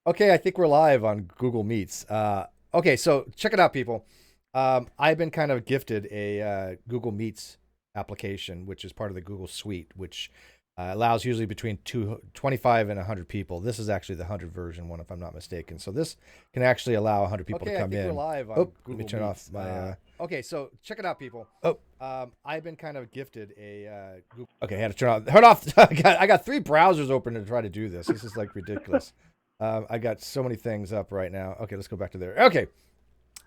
Okay, I think we're live on Google Meets. Okay, so check it out, people. I've been kind of gifted a Google Meets application, which is part of the Google Suite, which allows usually between 25 and 100 people. This is actually the 100 version one, if I'm not mistaken. So this can actually allow 100 people to Okay, I come think we're in. live on Oh, let me Google turn off Meets. my. Okay, so check it out, people. Oh, I've been kind of gifted a Google. okay, I had to turn off. I got three browsers open to try to do this. This is like ridiculous. I got so many things up right now. Okay, let's go back to there. Okay.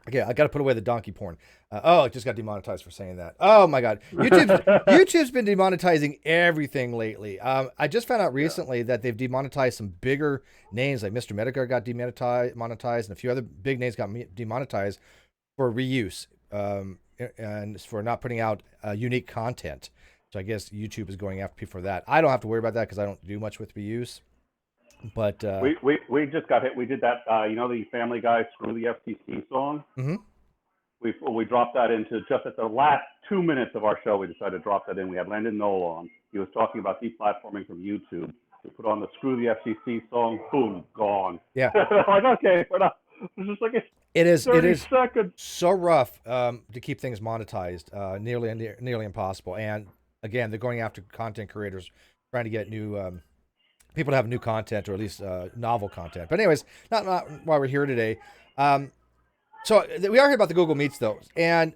Okay, I got to put away the donkey porn. Oh, it just got demonetized for saying that. Oh my God, YouTube's been demonetizing everything lately. I just found out Yeah. recently that they've demonetized some bigger names, like Mr. Medicare got demonetized, and a few other big names got demonetized for reuse, and for not putting out unique content. So I guess YouTube is going after people for that. I don't have to worry about that because I don't do much with reuse. But We just got hit. We did that. The Family Guy "Screw the FTC" song. mhm. We dropped that into just at the last 2 minutes of our show. We decided to drop that in. We had Landon Knoll on. He was talking about deplatforming from YouTube. We put on the "Screw the FTC" song. Boom, gone. Yeah, Like, okay, we're not. It's just like it's it 30 is seconds. so rough to keep things monetized, nearly impossible. And again, they're going after content creators, trying to get new people to have new content, or at least novel content. But anyways, not why we're here today. So we are here about the Google Meets though, and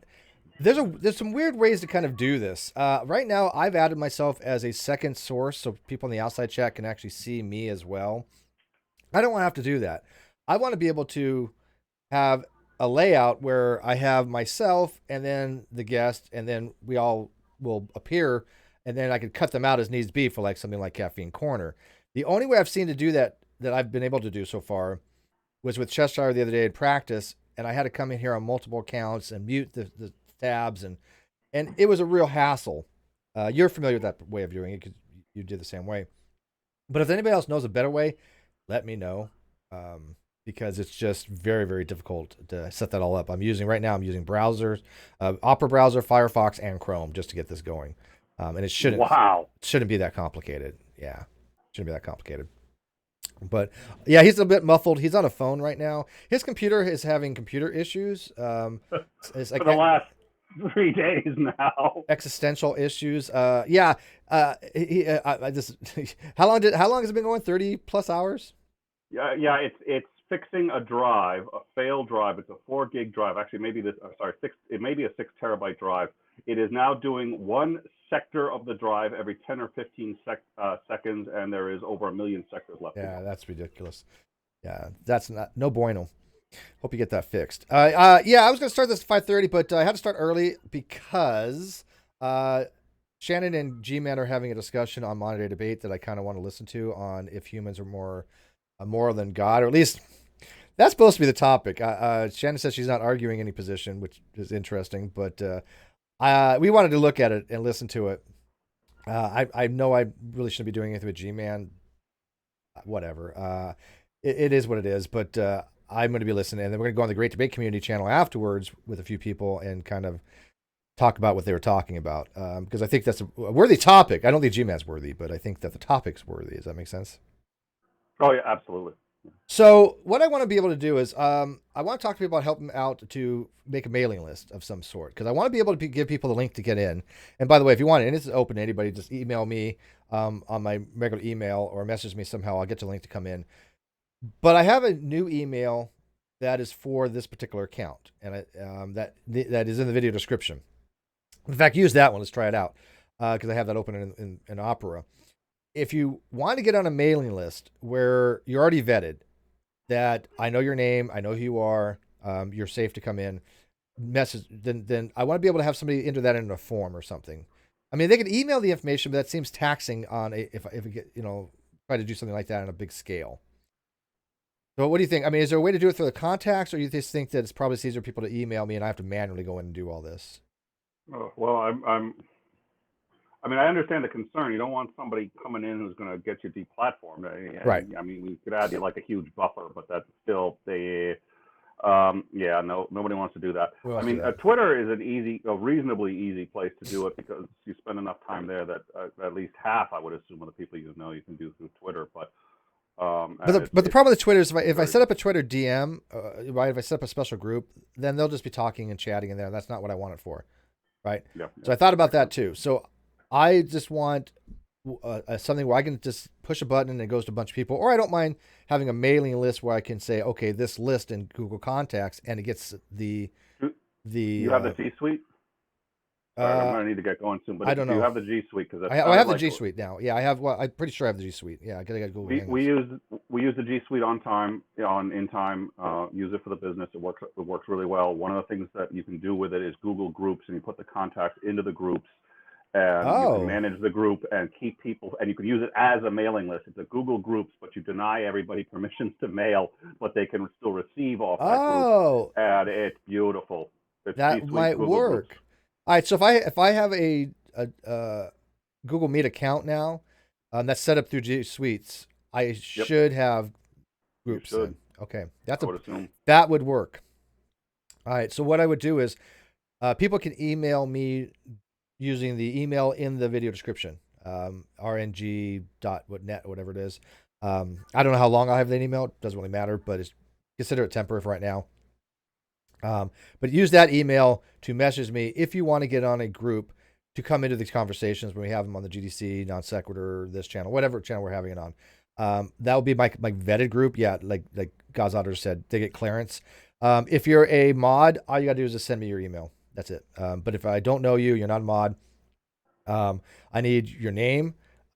there's some weird ways to kind of do this. Right now, I've added myself as a second source, so people in the outside chat can actually see me as well. I don't want to have to do that. I want to be able to have a layout where I have myself and then the guest, and then we all will appear, and then I can cut them out as needs be for like something like Caffeine Corner. The only way I've seen to do that I've been able to do so far was with Cheshire the other day in practice, and I had to come in here on multiple accounts and mute the tabs, and it was a real hassle. You're familiar with that way of doing it because you did the same way. But if anybody else knows a better way, let me know. Because it's just very, very difficult to set that all up. I'm using browsers, Opera browser, Firefox, and Chrome just to get this going. And it Wow. shouldn't be that complicated. Yeah, shouldn't be that complicated. But yeah, he's a bit muffled. He's on a phone right now. His computer is having computer issues. It's like For the last 3 days now. existential issues. Yeah. I just how long has it been going? 30 plus hours. Yeah. It's fixing a drive, a failed drive. It's a 4 gig drive. Actually, maybe this. Sorry, six. It may be a 6 terabyte drive. It is now doing one sector of the drive every 10 or 15 seconds, and there is over 1 million sectors left to Yeah, go. that's ridiculous. Yeah, that's not no bueno. Hope you get that fixed. Yeah, I was gonna start this at 5:30, but I had to start early because Shannon and G-Man are having a discussion on Monday Debate that I kind of want to listen to on if humans are more moral than God, or at least that's supposed to be the topic. Shannon says she's not arguing any position, which is interesting, but we wanted to look at it and listen to it. I know I really shouldn't be doing anything with G-Man. Whatever. It is what it is, but I'm going to be listening, and then we're going to go on the Great Debate Community channel afterwards with a few people and kind of talk about what they were talking about, because I think that's a worthy topic. I don't think G-Man's worthy, but I think that the topic's worthy. Does that make sense? Oh yeah, absolutely. So what I want to be able to do is I want to talk to people about helping out to make a mailing list of some sort, because I want to be able to give people the link to get in. And by the way, if you want it, and this is open to anybody, just email me on my regular email or message me somehow. I'll get you the link to come in. But I have a new email that is for this particular account, and that is in the video description. In fact, use that one. Let's try it out because I have that open in Opera. If you want to get on a mailing list where you're already vetted, that I know your name, I know who you are, you're safe to come in, then I want to be able to have somebody enter that in a form or something. I mean, they can email the information, but that seems taxing on if we get, try to do something like that on a big scale. So what do you think? I mean, is there a way to do it through the contacts, or you just think that it's probably easier for people to email me and I have to manually go in and do all this? Well, I mean, I understand the concern. You don't want somebody coming in who's going to get you deplatformed. Right. I mean, we could add you like a huge buffer, but that's still yeah, no, nobody wants to do that. Who I else do mean, that? Twitter is a reasonably easy place to do it because you spend enough time there that at least half, I would assume, of the people you can do through Twitter. But But the problem with Twitter is if I set up a Twitter DM, right? If I set up a special group, then they'll just be talking and chatting in there. That's not what I want it for, right? Yeah, So I thought about that too. So I just want something where I can just push a button and it goes to a bunch of people, or I don't mind having a mailing list where I can say, okay, this list in Google Contacts, and it gets the. You have the G Suite. I'm gonna need to get going soon, but I don't know. You have the G Suite because I have the G Suite now. Yeah, I have. Well, I'm pretty sure I have the G Suite. Yeah, I got Google. We use the G Suite in time. Use it for the business. It works really well. One of the things that you can do with it is Google Groups, and you put the contacts into the groups, and you can manage the group and keep people. And you can use it as a mailing list. It's a Google Groups, but you deny everybody permissions to mail, but they can still receive off that group. And it's beautiful. That might work. Groups. All right, so if I have a Google Meet account now that's set up through G Suites, I should have groups. Then. Okay, that would work. All right, so what I would do is people can email me using the email in the video description, rng.net, whatever it is. I don't know how long I'll have that email. It doesn't really matter, but consider it temporary for right now. But use that email to message me if you want to get on a group to come into these conversations when we have them on the GDC, NonSequitur, this channel, whatever channel we're having it on. That will be my vetted group. Yeah, like Godzotter said, they get clearance. If you're a mod, all you got to do is just send me your email. That's it. But if I don't know you, you're not a mod, I need your name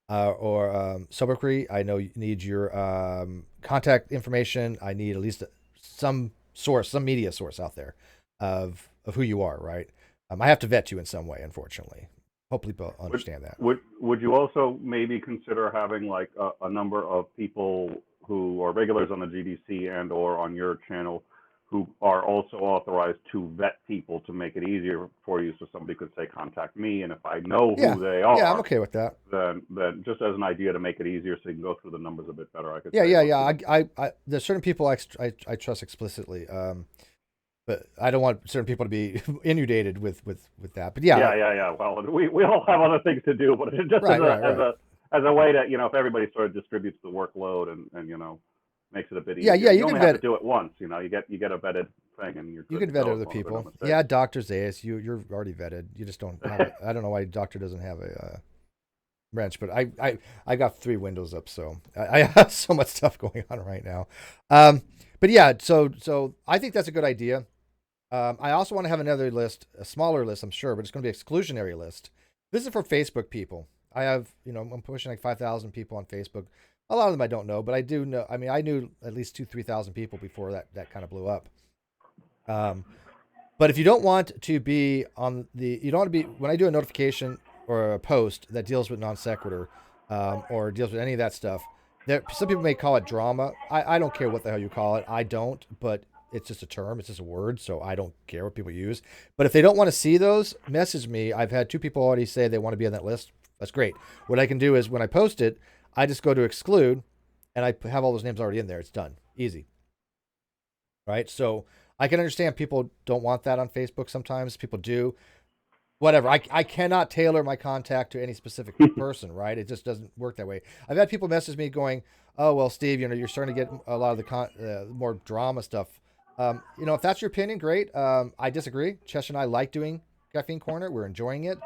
or sobriquet. I need your contact information. I need at least some source, some media source out there of who you are, right? I have to vet you in some way, unfortunately. Hopefully people understand that. Would you also maybe consider having like a number of people who are regulars on the GDC and or on your channel who are also authorized to vet people to make it easier for you, so somebody could say, contact me, and if I know who they are, I'm okay with that. Then just as an idea to make it easier so you can go through the numbers a bit better, I could there's certain people I trust explicitly, but I don't want certain people to be inundated with that. But yeah. Well, we all have other things to do, but just as a way to, if everybody sort of distributes the workload and makes it a bit easier. Yeah, you only have to do it once. You get a vetted thing, and you can vet other people. Yeah, Dr. Zayas, you're already vetted. You just don't have I don't know why doctor doesn't have a wrench, but I got 3 windows up, so I have so much stuff going on right now. But yeah, so I think that's a good idea. I also want to have another list, a smaller list, I'm sure, but it's going to be exclusionary list. This is for Facebook people. I have, I'm pushing like 5,000 people on Facebook. A lot of them I don't know, but I do know. I mean, I knew at least 2,000-3,000 people before that kind of blew up. But if you don't want to be you don't want to be, when I do a notification or a post that deals with NonSequitur, or deals with any of that stuff, some people may call it drama. I don't care what the hell you call it. I don't, but it's just a term. It's just a word. So I don't care what people use. But if they don't want to see those, message me. I've had 2 people already say they want to be on that list. That's great. What I can do is when I post it, I just go to exclude and I have all those names already in there. It's done. Easy. Right? So I can understand people don't want that on Facebook sometimes. People do. Whatever. I cannot tailor my contact to any specific person, right? It just doesn't work that way. I've had people message me going, oh, well, Steve, you're starting to get a lot of the more drama stuff. If that's your opinion, great. I disagree. Chesh and I like doing Caffeine Corner. We're enjoying it.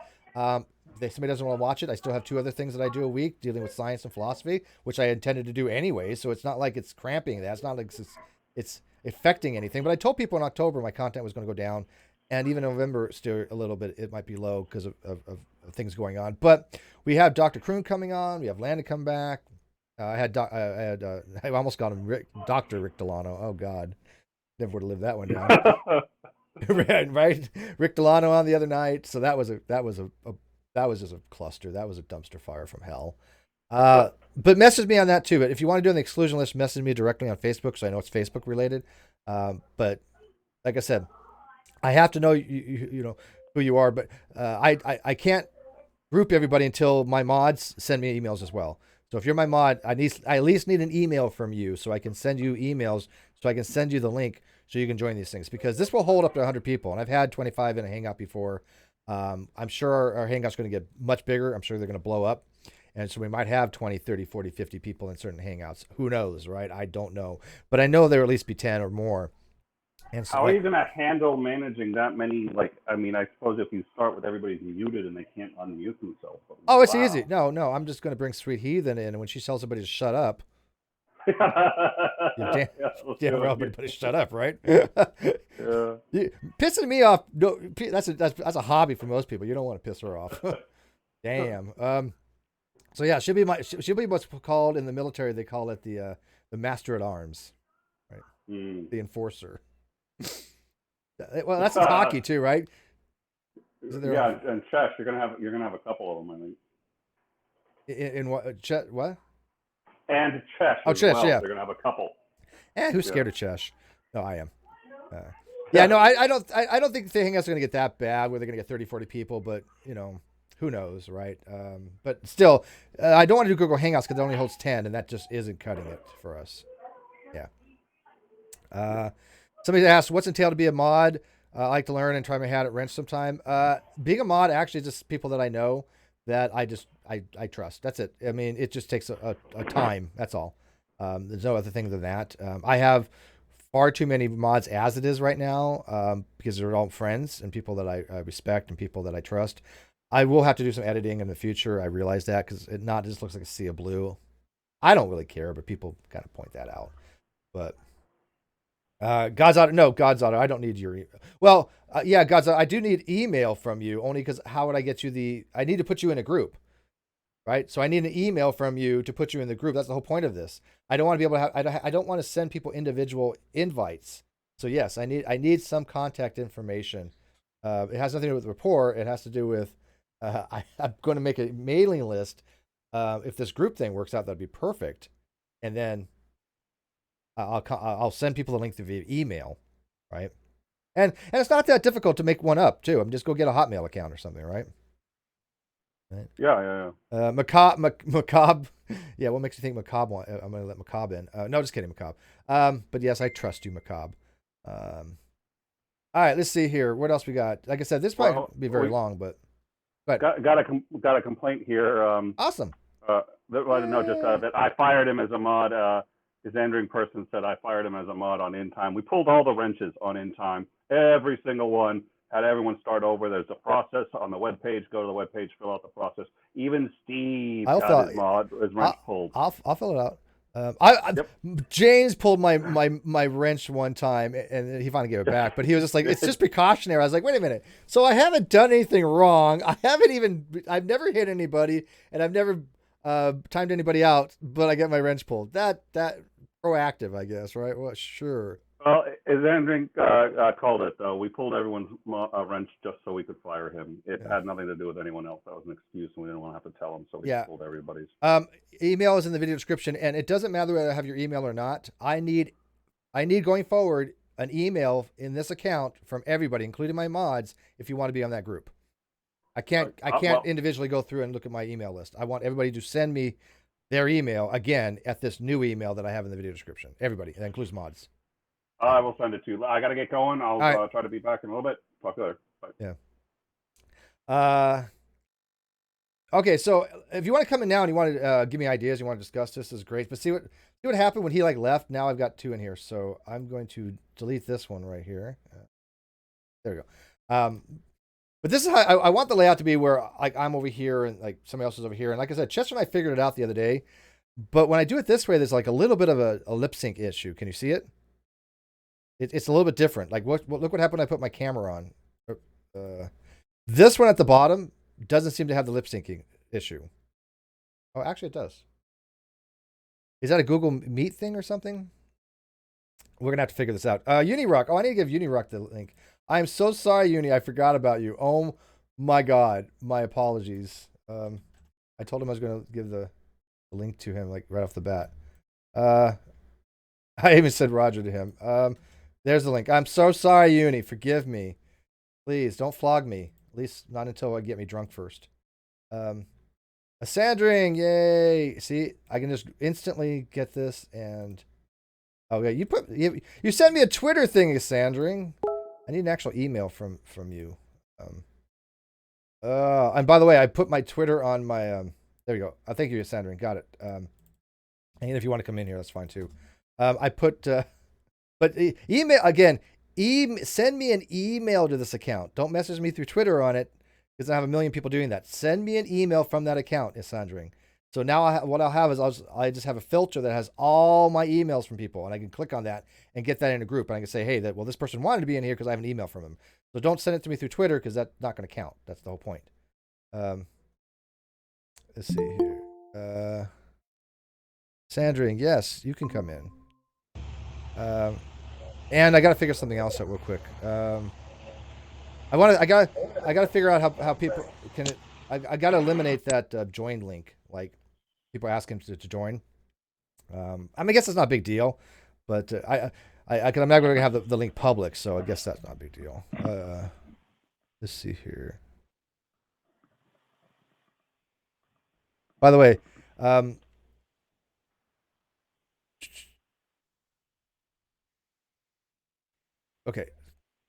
If somebody doesn't want to watch it, I still have 2 other things that I do a week dealing with science and philosophy, which I intended to do anyway. So it's not like it's cramping that. It's not like it's affecting anything. But I told people in October my content was going to go down, and even in November still a little bit. It might be low because of things going on. But we have Dr. Kroon coming on. We have Landon come back. I almost got him Dr. Rick Delano. Oh God, never would have lived that one down. right? Rick Delano on the other night. So that was just a cluster. That was a dumpster fire from hell. But message me on that too. But if you want to do on the exclusion list, message me directly on Facebook, so I know it's Facebook related. But like I said, I have to know you know who you are. But I can't group everybody until my mods send me emails as well. So if you're my mod, I at least need an email from you so I can send you emails, so I can send you the link so you can join these things, because this will hold up to 100 people. And I've had 25 in a Hangout before. I'm sure our Hangout's going to get much bigger. I'm sure they're going to blow up. And so we might have 20, 30, 40, 50 people in certain hangouts. Who knows, right? I don't know. But I know there will at least be 10 or more. And so, how are you going to handle managing that many? Like, I mean, I suppose if you start with everybody's muted and they can't unmute themselves. oh, it's easy. No, I'm just going to bring Sweet Heathen in, and when she tells everybody to shut up, damn well, everybody shut up, right? Pissing me off. No, that's a hobby for most people. You don't want to piss her off. Damn. So yeah, she'll be what's called in the military. They call it the master at arms, right? The enforcer. Well, that's in hockey too, right? Yeah, and chess. You're gonna have a couple of them, I think. In what? Chess? What? And chess. Oh, chess. Well. Yeah. They're gonna have a couple. Who's scared of chess? No, I am. Yeah, no, I don't think the hangouts are gonna get that bad where they're gonna get 30, 40 people, but you know, who knows, right? But still, I don't want to do Google Hangouts because it only holds 10, and that just isn't cutting it for us. Yeah. Somebody asked, what's entailed to be a mod? I like to learn and try my hat at wrench sometime. Being a mod actually is just people that I know that I trust. That's it. I mean, it just takes a time. That's all. There's no other thing than that. I have far too many mods as it is right now because they're all friends and people that I respect and people that I trust. I will have to do some editing in the future. I realize that because it not just looks like a sea of blue. I don't really care, but people kind of point that out. But God's Otter. I don't need your email. Well, yeah, God's Otter, I do need email from you only because how would I get you I need to put you in a group, right? So I need an email from you to put you in the group. That's the whole point of this. I don't want to be able to have, I don't want to send people individual invites. So yes, I need some contact information. It has nothing to do with rapport. It has to do with, I'm going to make a mailing list. If this group thing works out, that'd be perfect. And then I'll send people the link via email, right? And it's not that difficult to make one up too. I'm just go get a Hotmail account or something, right? Yeah. Macabre. Yeah, what makes you think Macabre? I'm gonna let Macabre in. No, just kidding, Macabre. But yes, I trust you, Macabre. All right, let's see here. What else we got? Like I said, this probably won't be very long, but got a complaint here. Awesome. That I fired him as a mod. His entering person said I fired him as a mod on In Time. We pulled all the wrenches on In Time, every single one. Had everyone start over. There's a process on the webpage. Go to the webpage, fill out the process. Even Steve got his wrench pulled. I'll fill it out. James pulled my wrench one time, and he finally gave it back. But he was just like, "It's just precautionary." I was like, "Wait a minute." So I haven't done anything wrong. I've never hit anybody, and I've never timed anybody out. But I get my wrench pulled. That proactive, I guess, right? Well, sure. Well, his entering called it though. We pulled everyone's wrench just so we could fire him. It had nothing to do with anyone else. That was an excuse, and we didn't want to have to tell him, so we pulled everybody's. Email is in the video description, and it doesn't matter whether I have your email or not. I need going forward an email in this account from everybody, including my mods, if you want to be on that group. I can't individually go through and look at my email list. I want everybody to send me their email again at this new email that I have in the video description. Everybody, that includes mods. I will send it to you. I got to get going. I'll try to be back in a little bit. Talk to you later. Bye. Yeah. Okay, so if you want to come in now and you want to give me ideas, you want to discuss this is great. But see what happened when he left. Now I've got 2 in here, so I'm going to delete this one right here. There we go. But this is how I want the layout to be, where I'm over here and somebody else is over here. And like I said, Chester and I figured it out the other day. But when I do it this way, there's a little bit of a lip sync issue. Can you see it? It's a little bit different. Look what happened when I put my camera on. This one at the bottom doesn't seem to have the lip syncing issue. Oh, actually it does. Is that a Google Meet thing or something? We're going to have to figure this out. Unirock. Oh, I need to give Unirock the link. I'm so sorry, Uni. I forgot about you. Oh my God. My apologies. I told him I was going to give the link to him right off the bat. I even said Roger to him. There's the link. I'm so sorry, Uni. Forgive me. Please don't flog me. At least not until I get me drunk first. A Sandring, yay! See, I can just instantly get this and okay. You sent me a Twitter thing, Sandring. I need an actual email from you. And by the way, I put my Twitter on my There you go. Thank you, Sandrine. Got it. And if you want to come in here, that's fine too. I put, but email again. Send me an email to this account. Don't message me through Twitter on it because I have a million people doing that. Send me an email from that account, Sandrine. So now what I'll have is I just have a filter that has all my emails from people, and I can click on that and get that in a group. And I can say, hey, this person wanted to be in here because I have an email from him. So don't send it to me through Twitter because that's not going to count. That's the whole point. Let's see here. Sandrine, yes, you can come in. And I got to figure something else out real quick. I gotta figure out how people can. I gotta eliminate that join link. Like people asking to join. I mean, I guess it's not a big deal, but I'm not going to have the link public, so I guess that's not a big deal. Let's see here. By the way, okay,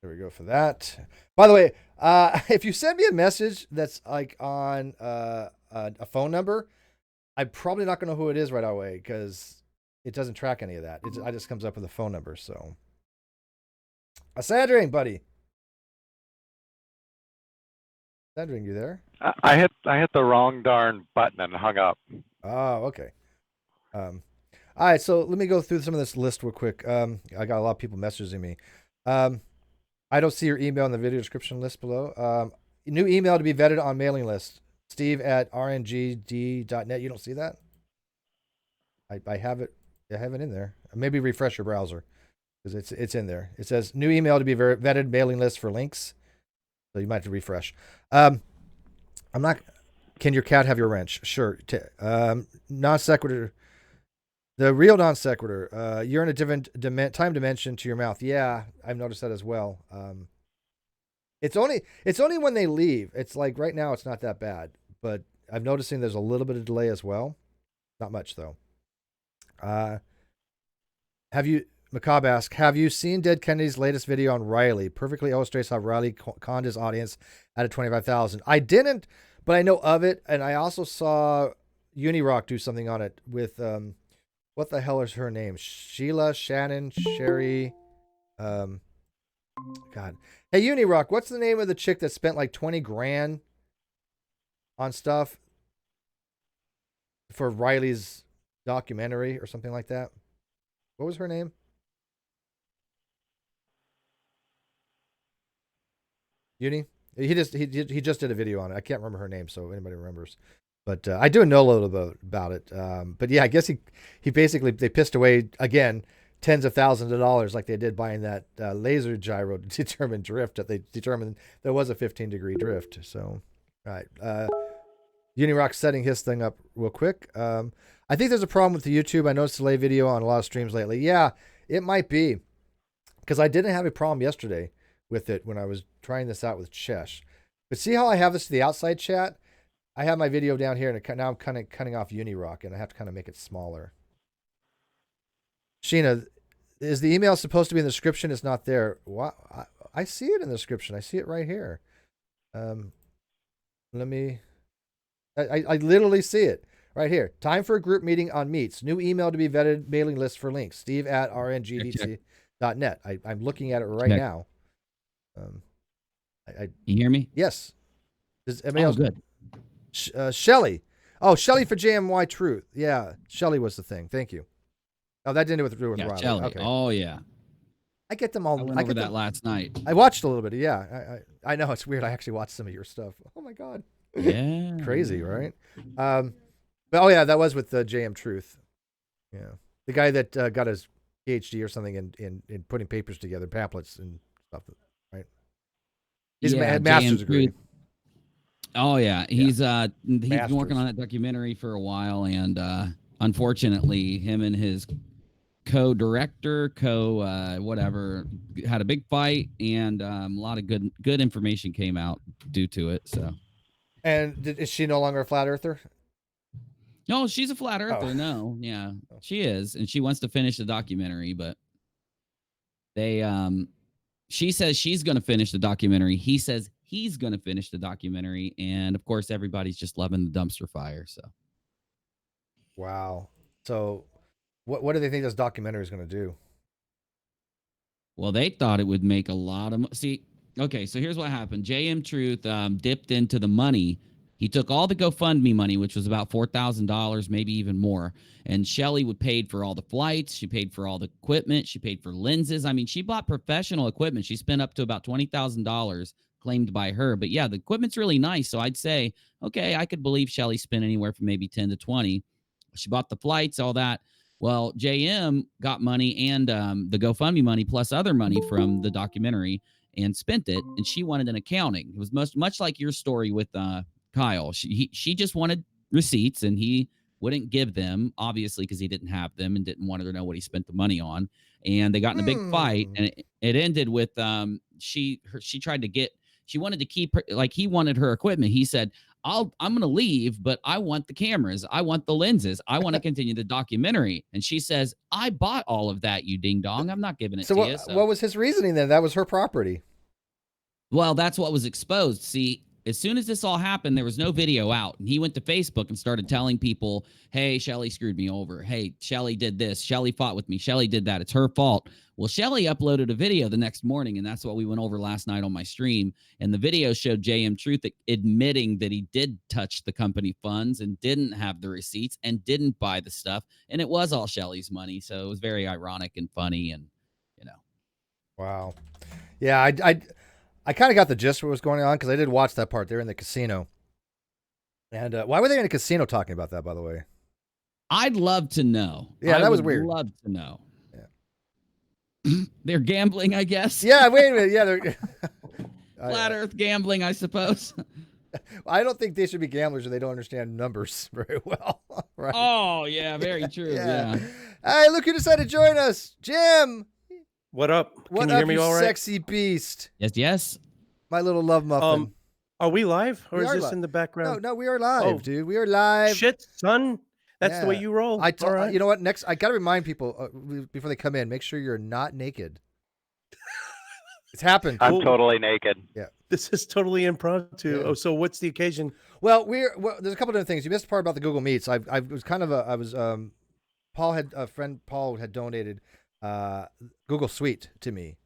there we go for that. By the way, if you send me a message that's like on a phone number, I'm probably not going to know who it is right away because it doesn't track any of that. It just comes up with a phone number. So, Sandrine, buddy. Sandrine, you there? I hit the wrong darn button and hung up. Oh, okay. All right, so let me go through some of this list real quick. I got a lot of people messaging me. I don't see your email in the video description list below. New email to be vetted on mailing list. Steve@rngd.net. You don't see that? I have it. I have it in there. Maybe refresh your browser because it's in there. It says new email to be vetted mailing list for links. So you might have to refresh. I'm not. Can your cat have your wrench? Sure. Non-sequitur. The real non-sequitur. You're in a different time dimension to your mouth. Yeah, I've noticed that as well. It's only when they leave. It's like right now it's not that bad, but I'm noticing there's a little bit of delay as well. Not much though. Macabre asks, have you seen Dead Kennedy's latest video on Riley? Perfectly illustrates how Riley conned his audience out of 25,000. I didn't, but I know of it, and I also saw Unirock do something on it with what the hell is her name? Sheila, Shannon, Sherry. God. Hey, Unirock, what's the name of the chick that spent like 20 grand on stuff for Riley's documentary or something like that? What was her name? Uni? He just did a video on it. I can't remember her name, so if anybody remembers. But I do know a little bit about it. But yeah, I guess he basically, they pissed away, again, tens of thousands of dollars like they did buying that laser gyro to determine drift, that they determined there was a 15-degree drift. So, all right. Unirock's setting his thing up real quick. I think there's a problem with the YouTube. I noticed delay video on a lot of streams lately. Yeah, it might be. Because I didn't have a problem yesterday with it when I was trying this out with Chesh. But see how I have this to the outside chat? I have my video down here, and now I'm kind of cutting off Unirock, and I have to kind of make it smaller. Sheena, is the email supposed to be in the description? It's not there. What? I see it in the description. I see it right here. Let me... I literally see it right here. Time for a group meeting on Meets. New email to be vetted, mailing list for links. Steve@rngdc.net. I'm looking at it right now. You hear me? Yes. Good. Shelly. Oh, Shelly for JMY Truth. Yeah, Shelly was the thing. Thank you. Oh, that didn't do with Riley. Shelly. Okay. Oh, yeah. I get them all. I went over that last night. I watched a little bit. Yeah, I know it's weird. I actually watched some of your stuff. Oh my god. Yeah. Crazy, right? But oh yeah, that was with JM Truth. Yeah, the guy that got his PhD or something in putting papers together, pamphlets and stuff. Right. He's had master's degree. Truth. Oh yeah, he's been working on that documentary for a while, and unfortunately, him and his co-director, whatever, had a big fight, and a lot of good information came out due to it. So, and is she no longer a flat earther? No, she's a flat earther. Oh. No, yeah, she is, and she wants to finish the documentary, but they she says she's going to finish the documentary. He says he's going to finish the documentary, and of course, everybody's just loving the dumpster fire. So Wow. So, what do they think this documentary is going to do? Well, they thought it would make a lot of see. Okay, so here's what happened. JM Truth dipped into the money. He took all the GoFundMe money, which was about $4,000, maybe even more. And Shelly would paid for all the flights. She paid for all the equipment. She paid for lenses. I mean, she bought professional equipment. She spent up to about $20,000 claimed by her. But yeah, the equipment's really nice. So I'd say, okay, I could believe Shelly spent anywhere from maybe 10 to 20. She bought the flights, all that. Well, JM got money and the GoFundMe money plus other money from the documentary and spent it. And she wanted an accounting. It was much like your story with Kyle. She just wanted receipts, and he wouldn't give them, obviously, because he didn't have them and didn't want her to know what he spent the money on. And they got in a big fight, and it ended with she tried to get. She wanted to keep her, like he wanted her equipment. He said, I'm going to leave, but I want the cameras. I want the lenses. I want to continue the documentary. And she says, I bought all of that, you ding dong. I'm not giving it to you. So what was his reasoning then? That was her property. Well, that's what was exposed. See, as soon as this all happened, there was no video out. And he went to Facebook and started telling people, hey, Shelly screwed me over. Hey, Shelly did this. Shelly fought with me. Shelly did that. It's her fault. Well, Shelly uploaded a video the next morning, and that's what we went over last night on my stream. And the video showed JM Truth admitting that he did touch the company funds and didn't have the receipts and didn't buy the stuff. And it was all Shelly's money. So it was very ironic and funny. And, you know. Wow. Yeah, I kind of got the gist of what was going on because I did watch that part. They're in the casino. And why were they in a casino talking about that, by the way? I'd love to know. Yeah, that was weird. I'd love to know. They're gambling, I guess. Yeah, wait a minute. Yeah, they're flat Earth gambling, I suppose. I don't think they should be gamblers if they don't understand numbers very well. Right? Oh, yeah, very true. Yeah. Hey, look who decided to join us, Jim. What up? Can you hear me all right? Sexy beast. Yes. My little love muffin. Are we live, or We is are this live. in the background? No, we are live, dude. We are live. Shit, son. That's the way you roll. All right. You know what? Next, I got to remind people before they come in, make sure you're not naked. It's happened. I'm totally naked. Yeah. This is totally impromptu. Yeah. Oh, so what's the occasion? Well, there's a couple different things. You missed the part about the Google Meets. I was kind of Paul had donated Google Suite to me.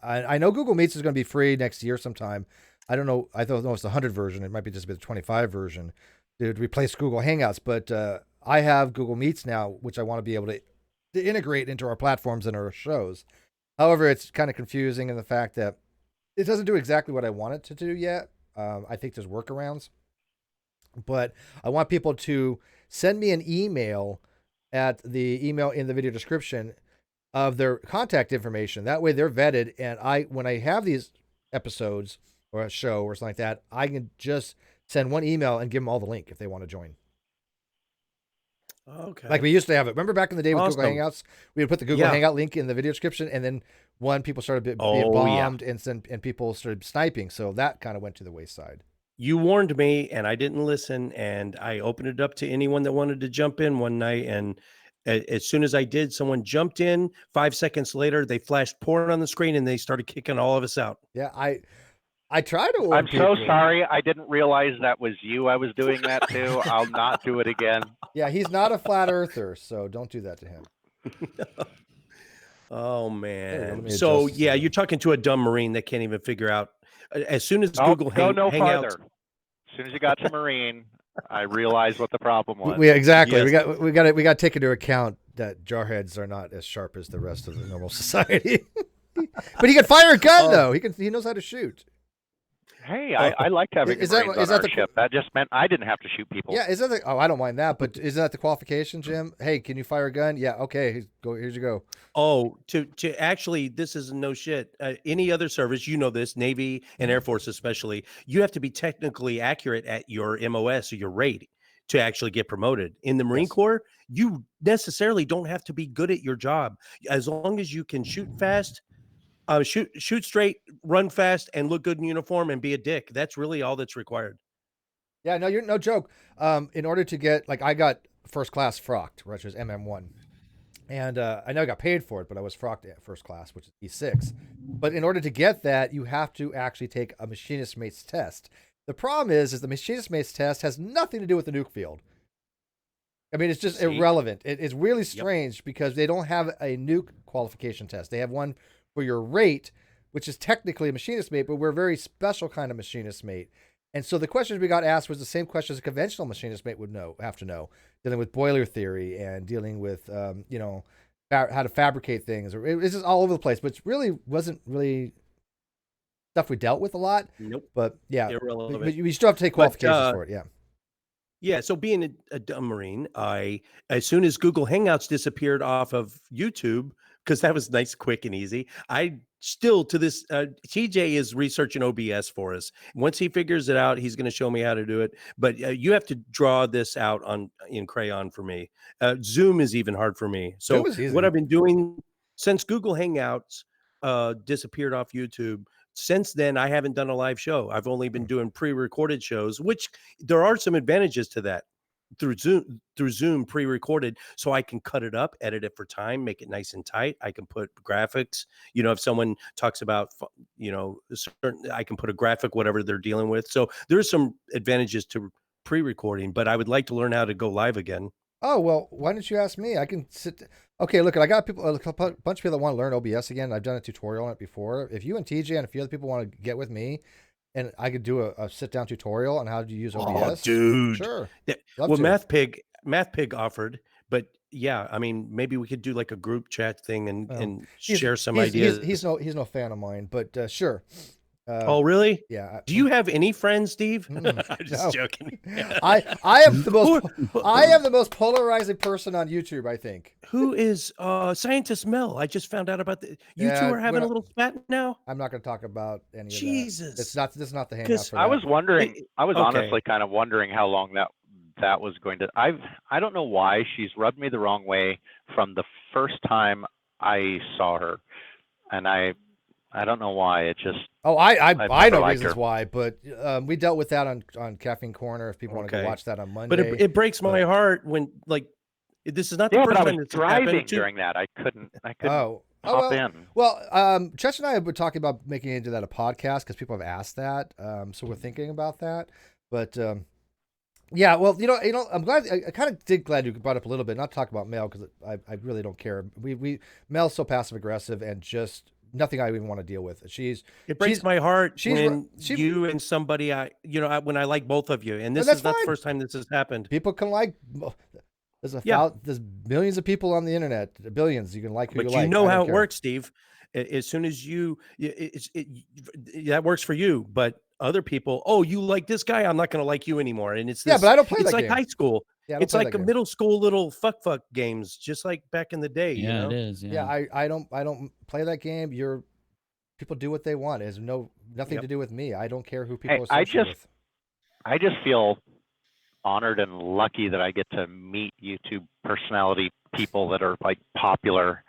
I know Google Meets is going to be free next year sometime. I don't know. I don't know if it's the 100 version. It might be just the 25 version to replace Google Hangouts. But I have Google Meets now, which I want to be able to integrate into our platforms and our shows. However, it's kind of confusing in the fact that it doesn't do exactly what I want it to do yet. I think there's workarounds. But I want people to send me an email at the email in the video description of their contact information. That way they're vetted. And when I have these episodes or a show or something like that, I can just send one email and give them all the link if they want to join. Okay. Like we used to have it. Remember back in the day with Google Hangouts, we would put the Google Hangout link in the video description, and then people started being bombed and people started sniping. So that kind of went to the wayside. You warned me, and I didn't listen, and I opened it up to anyone that wanted to jump in one night, and as soon as I did, someone jumped in. 5 seconds later, they flashed porn on the screen, and they started kicking all of us out. Yeah, I try to warn I'm people. so sorry. I didn't realize that was you. I was doing that too. I'll not do it again. Yeah, he's not a flat earther, so don't do that to him. Oh, man. Hey, so, yeah, you're talking to a dumb Marine that can't even figure out. As soon as Google no Hangouts. farther. As soon as you got to Marine, I realized what the problem was. Exactly. Yes. We got to take into account that jarheads are not as sharp as the rest of the normal society. But he can fire a gun though. He knows how to shoot. Hey, I liked having Marines on our ship. That just meant I didn't have to shoot people. Yeah, I don't mind that, but isn't that the qualification, Jim? Hey, can you fire a gun? Yeah, okay, here's you go. Oh, to actually, this is no shit. Any other service, you know this, Navy and Air Force especially, you have to be technically accurate at your MOS or your rate to actually get promoted. In the Marine Corps, you necessarily don't have to be good at your job. As long as you can shoot fast, shoot straight, run fast, and look good in uniform and be a dick. That's really all that's required. Yeah, no, you're no joke. In order to get, I got first class frocked, which was MM1. And I know I got paid for it, but I was frocked at first class, which is E6. But in order to get that, you have to actually take a machinist mate's test. The problem is the machinist mate's test has nothing to do with the nuke field. I mean, it's just irrelevant. It's really strange because they don't have a nuke qualification test. They have one for your rate, which is technically a machinist mate, but we're a very special kind of machinist mate. And so the questions we got asked was the same questions a conventional machinist mate would have to know, dealing with boiler theory and dealing with, you know, how to fabricate things. It's just all over the place, but it really wasn't really stuff we dealt with a lot. Nope. But yeah, irrelevant. but you still have to take qualifications for it. Yeah. Yeah. So being a dumb Marine, as soon as Google Hangouts disappeared off of YouTube, because that was nice, quick, and easy, I still to this, TJ is researching OBS for us. Once he figures it out, he's going to show me how to do it. But you have to draw this out in crayon for me. Zoom is even hard for me. So what I've been doing since Google Hangouts disappeared off YouTube, since then, I haven't done a live show. I've only been doing pre-recorded shows, which there are some advantages to that through Zoom pre-recorded. So I can cut it up, edit it for time, make it nice and tight. I can put graphics, you know, if someone talks about, you know, I can put a graphic, whatever they're dealing with. So there's some advantages to pre-recording, but I would like to learn how to go live again. Oh, well, why don't you ask me? I can sit. Okay, look, I got people, a bunch of people that want to learn OBS again. I've done a tutorial on it before. If you and TJ and a few other people want to get with me, and I could do a sit-down tutorial on how to use OBS. Oh, dude. Sure. Yeah. Well, Math Pig offered, but yeah, I mean, maybe we could do like a group chat thing and share some ideas. He's no fan of mine, but sure. Oh, really? Yeah. Do you have any friends, Steve? I'm just joking. I am the most polarizing person on YouTube, I think. Who is Scientist Mel? I just found out about you two are having a little spat now. I'm not going to talk about any Jesus. of that. This is not the hangout for that. I was wondering. I was honestly kind of wondering how long that was going to. I don't know why she's rubbed me the wrong way from the first time I saw her, and I don't know why. It just. Oh, I know reasons why, but we dealt with that on Caffeine Corner. If people want to go watch that on Monday, but it breaks my heart when this is not the first time it's driving during that. I couldn't hop in. Well, Chess and I have been talking about making into that a podcast because people have asked that. So we're thinking about that. But yeah, well, you know, I'm glad. I kind of did glad you brought up a little bit, not talk about Mel because I really don't care. Mel's so passive aggressive and just. Nothing I even want to deal with. It breaks my heart when you and somebody when I like both of you, and this is not the first time this has happened. People can like. There's millions of people on the internet, billions. You can like who you like. But you know how it works, Steve. As soon as that works for you, but other people, you like this guy, I'm not going to like you anymore. And it's but I don't play that game. It's like high school. Yeah, it's like a middle school little fuck games, just like back in the day. Yeah, you know? It is. Yeah, I don't play that game. People do what they want. It has nothing to do with me. I don't care who people associate with. I just feel honored and lucky that I get to meet YouTube personality people that are like popular.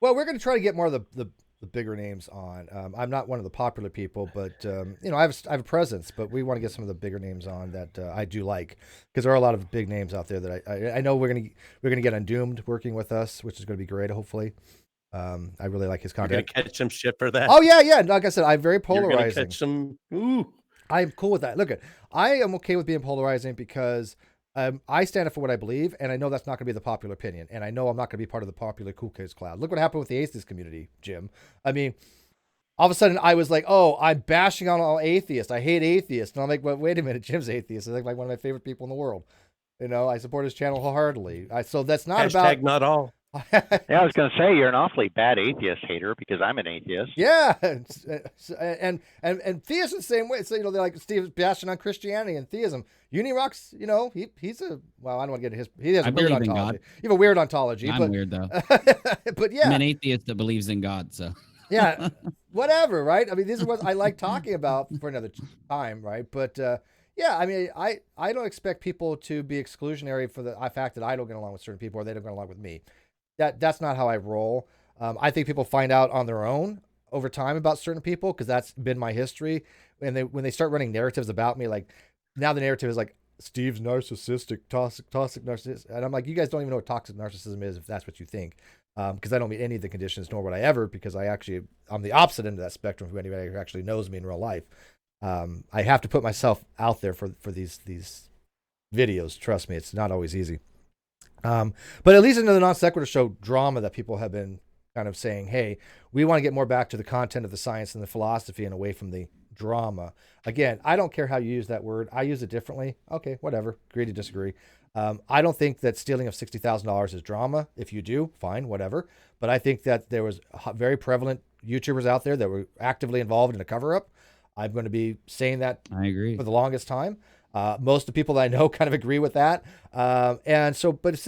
Well, we're going to try to get more of the bigger names on. I'm not one of the popular people, but you know, I have a presence. But we want to get some of the bigger names on that I do like, because there are a lot of big names out there that I know we're gonna get Undoomed working with us, which is going to be great. Hopefully, I really like his content. You're gonna catch some shit for that. Oh yeah. Like I said, I'm very polarizing. You're gonna catch some. Ooh. I'm cool with that. Look, I am okay with being polarizing because. I stand up for what I believe, and I know that's not going to be the popular opinion, and I know I'm not going to be part of the popular cool kids cloud. Look what happened with the atheist community, Jim. I mean, all of a sudden I was like, oh, I'm bashing on all atheists. I hate atheists. And I'm like, well, wait a minute, Jim's atheist. He's like one of my favorite people in the world. You know, I support his channel wholeheartily. So that's not #, not all. Yeah, I was going to say you're an awfully bad atheist hater because I'm an atheist. Yeah, and theists the same way. So, you know, they're like Steve bashing on Christianity and theism. Unirock's, you know, he's a, well, I don't want to get into he has a weird ontology. You have a weird ontology. I'm weird though. But yeah, I'm an atheist that believes in God. So yeah, whatever, right? I mean, these are what I like talking about for another time, right? But yeah, I mean, I don't expect people to be exclusionary for the fact that I don't get along with certain people or they don't get along with me. That's not how I roll. I think people find out on their own over time about certain people because that's been my history. And when they start running narratives about me, like now the narrative is like Steve's narcissistic, toxic narcissist, and I'm like, you guys don't even know what toxic narcissism is if that's what you think, because I don't meet any of the conditions, nor would I ever, because I'm the opposite end of that spectrum for anybody who actually knows me in real life. I have to put myself out there for these videos. Trust me, it's not always easy. But at least in the Non-Sequitur show drama that people have been kind of saying, hey, we want to get more back to the content of the science and the philosophy and away from the drama. Again, I don't care how you use that word. I use it differently. Okay, whatever. Agree to disagree. I don't think that stealing of $60,000 is drama. If you do, fine, whatever. But I think that there was very prevalent YouTubers out there that were actively involved in a cover-up. I'm going to be saying that I agree for the longest time. Most of the people that I know kind of agree with that. And so, but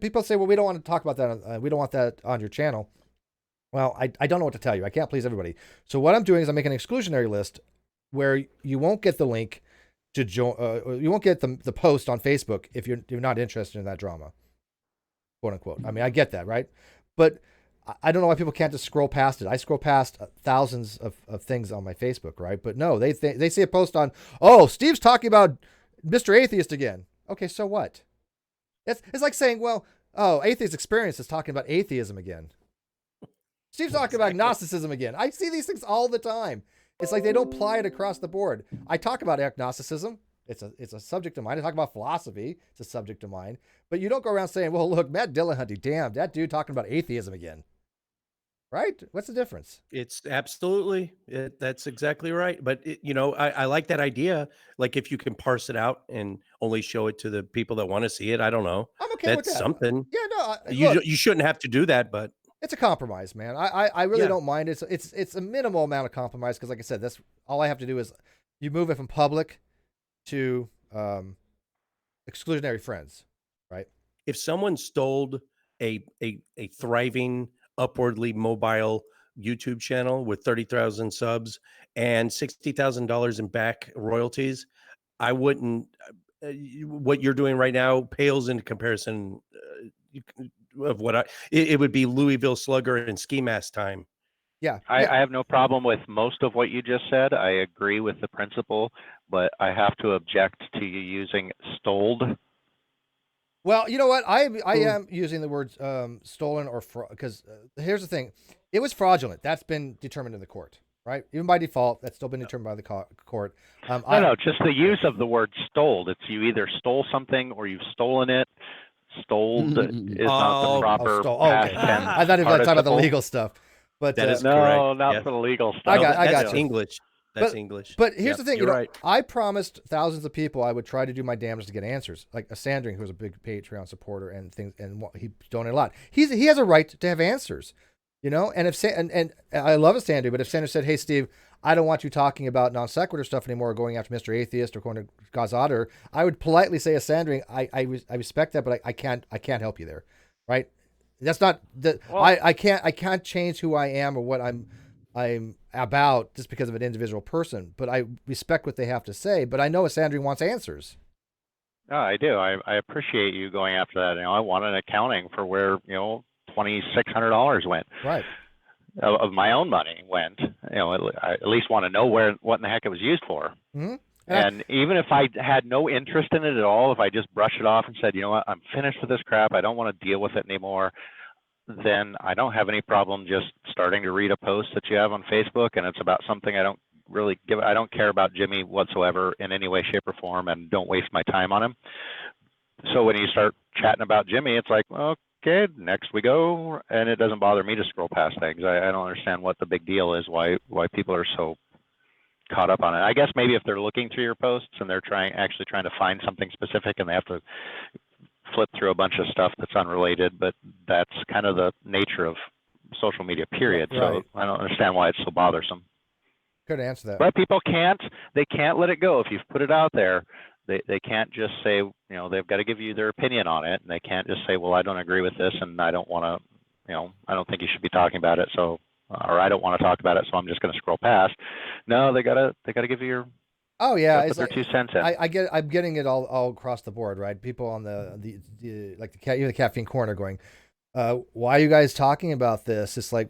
people say, well, we don't want to talk about that. We don't want that on your channel. Well, I don't know what to tell you. I can't please everybody. So what I'm doing is I'm making an exclusionary list where you won't get the link to join. You won't get the post on Facebook if you're not interested in that drama, quote unquote. I mean, I get that, right? But I don't know why people can't just scroll past it. I scroll past thousands of things on my Facebook, right? But no, they see a post on, oh, Steve's talking about Mr. Atheist again. Okay, so what? It's like saying, well, oh, Atheist Experience is talking about atheism again. Steve's talking about agnosticism again. I see these things all the time. It's like they don't apply it across the board. I talk about agnosticism. It's a subject of mine. I talk about philosophy. It's a subject of mine. But you don't go around saying, well, look, Matt Dillahunty, damn, that dude talking about atheism again. Right? What's the difference? It's absolutely, that's exactly right. But, I like that idea. Like if you can parse it out and only show it to the people that want to see it, I don't know. I'm okay with that. That's something. Yeah, no. You shouldn't have to do that, but. It's a compromise, man. I really don't mind. It's a minimal amount of compromise because, like I said, that's all I have to do is you move it from public to exclusionary friends, right? If someone stole a thriving, upwardly mobile YouTube channel with 30,000 subs and $60,000 in back royalties, I wouldn't. What you're doing right now pales into comparison of what it would be Louisville Slugger and Ski Mask time. Yeah. I have no problem with most of what you just said. I agree with the principle, but I have to object to you using stoled. Well, you know what? I am using the words stolen or because here's the thing. It was fraudulent. That's been determined in the court, right? Even by default, that's still been determined by the court. No, just the use of the word stoled. It's you either stole something or you've stolen it. Stoled is not the proper past tense. I thought you were talking about the legal stuff. But that is correct. Not for the legal stuff. I got you. English. That's English. But here's the thing, right. I promised thousands of people I would try to do my damnedest to get answers. Like a Sandring, who's a big Patreon supporter and things, and he donated a lot. He has a right to have answers, And if and I love a Sandring, but if Sandring said, "Hey, Steve, I don't want you talking about non-sequitur stuff anymore, or going after Mr. Atheist or going to God's Otter," I would politely say, "A Sandring, I respect that, but I can't help you there, right? That's not the I can't change who I am or what I'm about just because of an individual person, but I respect what they have to say. But I know a Sandring wants answers. Oh, I do. I appreciate you going after that. I want an accounting for where $2,600 went. Right. Of my own money went. I at least want to know what in the heck it was used for. Mm-hmm. And even if I had no interest in it at all, if I just brushed it off and said, you know what, I'm finished with this crap, I don't want to deal with it anymore, then I don't have any problem just starting to read a post that you have on Facebook, and it's about something I don't care about Jimmy whatsoever in any way, shape, or form, and don't waste my time on him. So when you start chatting about Jimmy, it's like, okay, next we go, and it doesn't bother me to scroll past things. I don't understand what the big deal is, why people are so caught up on it. I guess maybe if they're looking through your posts and they're trying to find something specific and they have to flip through a bunch of stuff that's unrelated, but that's kind of the nature of social media, period. Right. So I don't understand why it's so bothersome. Couldn't answer that. But people can't let it go. If you've put it out there, they can't just say, they've got to give you their opinion on it, and they can't just say, well, I don't agree with this and I don't want to, I don't think you should be talking about it, so or I don't want to talk about it, so I'm just going to scroll past. No, they gotta give you your put their 2 cents in. I'm getting it all across the board, right? People on the caffeine corner going, why are you guys talking about this? It's like,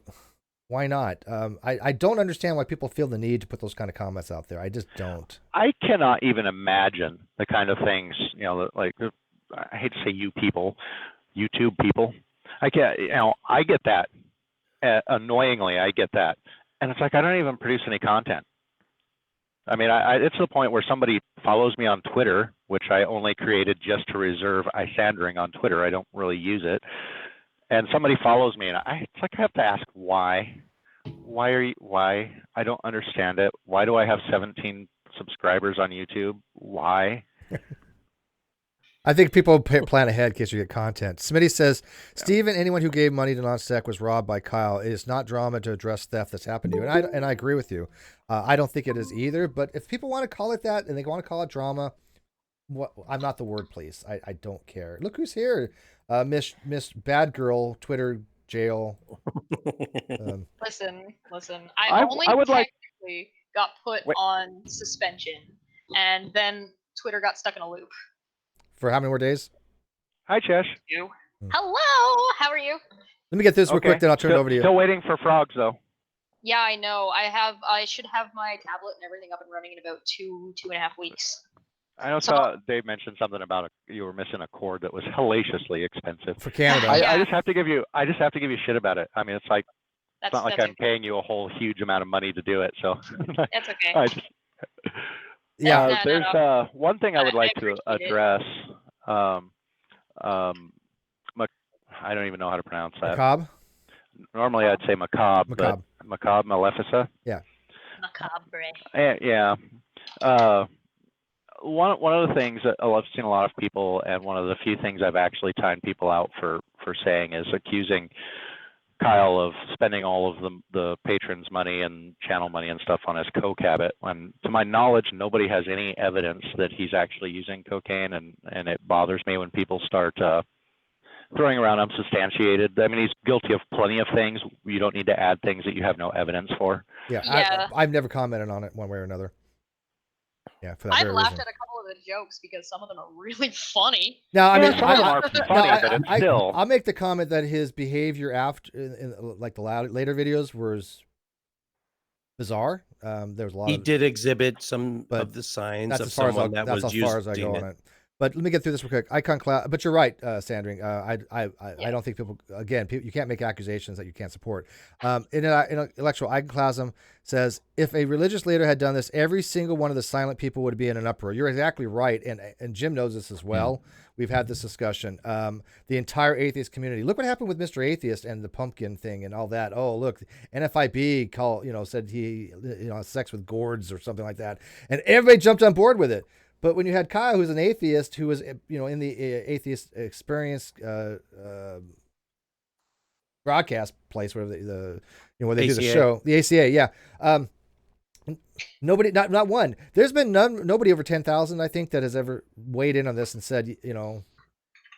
why not? I don't understand why people feel the need to put those kind of comments out there. I just don't. I cannot even imagine the kind of things, like I hate to say YouTube people. I can't, I get that. Annoyingly, I get that. And it's like, I don't even produce any content. I mean, it's to the point where somebody follows me on Twitter, which I only created just to reserve isandering on Twitter. I don't really use it. And somebody follows me, and it's like I have to ask why. Why? I don't understand it. Why do I have 17 subscribers on YouTube? Why? I think people plan ahead in case you get content. Smitty says, Steven, anyone who gave money to NonSec was robbed by Kyle. It is not drama to address theft that's happened to you. And I agree with you. I don't think it is either. But if people want to call it that and they want to call it drama, I'm not the word police. I don't care. Look who's here. Miss Bad Girl, Twitter jail. Listen. I would technically got put on suspension, and then Twitter got stuck in a loop. For how many more days? Hi, Chesh. You. Hello. How are you? Let me get this real quick, then I'll turn it over to you. Still waiting for frogs, though. Yeah, I know. I should have my tablet and everything up and running in about 2.5 weeks. I know Dave mentioned something about you were missing a cord that was hellaciously expensive for Canada. I just have to give you shit about it. I mean, it's like it's not like I'm paying you a whole huge amount of money to do it. So that's okay. There's one thing I would like to address. I don't even know how to pronounce that. Macabre? Normally I'd say macabre, but macabre, malefica. Yeah. Macabre. Yeah. One of the things that I've seen a lot of people, and one of the few things I've actually timed people out for saying is accusing Kyle of spending all of the patrons' money and channel money and stuff on his coke habit. When, to my knowledge, nobody has any evidence that he's actually using cocaine, and it bothers me when people start throwing around unsubstantiated. I mean, he's guilty of plenty of things. You don't need to add things that you have no evidence for. Yeah. I've never commented on it one way or another. Yeah, for that I've laughed at a couple of the jokes because some of them are really funny. No, I mean, some of them are funny, but it's still. I'll make the comment that his behavior after, in like the later videos, was bizarre. There was a lot. He did exhibit some of the signs of someone that was using it. That's as far as I go on it. But let me get through this real quick. Icon cloud. But you're right, Sandring. I don't think people. Again, you can't make accusations that you can't support. Intellectual iconoclasm says, if a religious leader had done this, every single one of the silent people would be in an uproar. You're exactly right, and Jim knows this as well. We've had this discussion. The entire atheist community. Look what happened with Mr. Atheist and the pumpkin thing and all that. Oh, look, NFIB said he had sex with gourds or something like that, and everybody jumped on board with it. But when you had Kyle, who's an atheist, who was in the atheist experience broadcast place, where where they do the show, the ACA, yeah. Nobody, not one. There's been nobody over 10,000, I think, that has ever weighed in on this and said,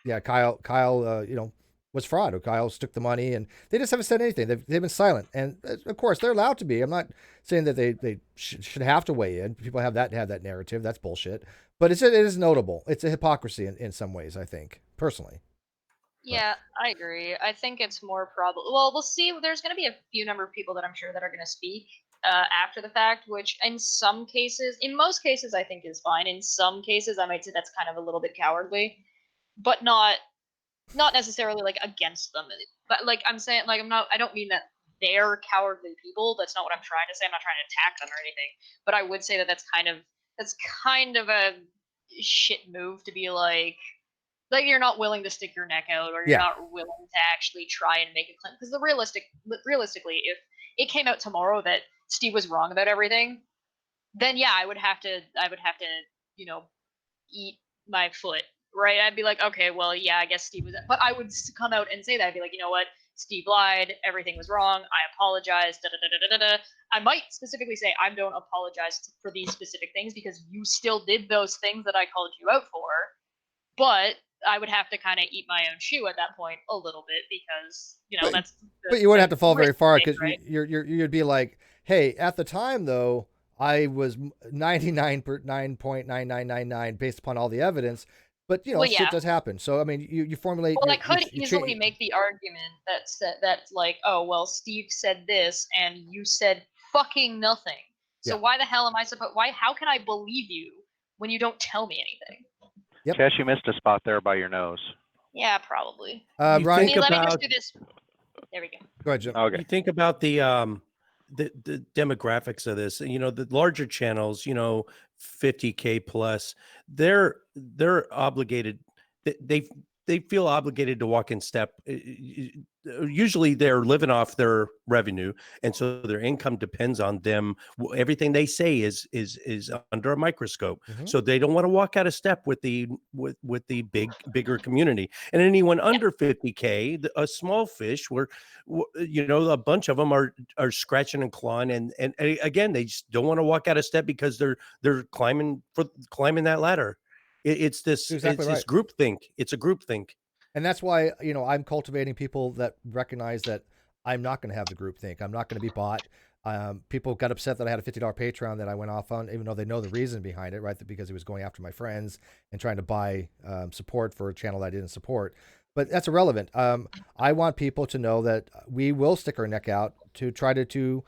yeah, Kyle, was fraud, or Kyle took the money, and they just haven't said anything. They've been silent, and of course they're allowed to be. I'm not saying that they should have to weigh in. People have that narrative. That's bullshit. But it is notable. It's a hypocrisy in some ways, I think, personally. Yeah, I agree. I think it's more probable. Well, we'll see. There's going to be a few number of people that I'm sure that are going to speak after the fact, which in most cases, I think is fine. In some cases, I might say that's kind of a little bit cowardly, but not necessarily like against them. But like I'm saying, like I don't mean that they're cowardly people. That's not what I'm trying to say. I'm not trying to attack them or anything. But I would say that that's kind of a shit move to be like you're not willing to stick your neck out, or you're not willing to actually try and make a claim. Because realistically, if it came out tomorrow that Steve was wrong about everything, then yeah, I would have to eat my foot, right? I'd be like, okay, well, yeah, I guess Steve was, but I would come out and say that. I'd be like, you know what, Steve lied, everything was wrong, I apologize, I might specifically say I don't apologize for these specific things because you still did those things that I called you out for, but I would have to kind of eat my own shoe at that point a little bit, because that's. But you wouldn't have to fall very far, because you'd be like, hey, at the time though, I was 99.9999 based upon all the evidence. But shit does happen. So I mean, you formulate. Well, I could easily make the argument that's like, oh well, Steve said this and you said fucking nothing. So why the hell am I supposed? How can I believe you when you don't tell me anything? Yep. Jess, you missed a spot there by your nose. Yeah, probably. Ryan, let me just do this. There we go. Go ahead, Jim. Okay. You think about the the demographics of this, the larger channels, 50K plus, they're obligated. They feel obligated to walk in step. Usually they're living off their revenue, and so their income depends on them. Everything they say is under a microscope. So they don't want to walk out of step with the bigger community. And anyone under 50K, a small fish, where a bunch of them are scratching and clawing, and again, they just don't want to walk out of step because they're climbing that ladder. It's this group think. It's a group think. And that's why, I'm cultivating people that recognize that I'm not going to have the group think. I'm not going to be bought. People got upset that I had a $50 Patreon that I went off on, even though they know the reason behind it, right? Because it was going after my friends and trying to buy support for a channel that I didn't support. But that's irrelevant. I want people to know that we will stick our neck out to try to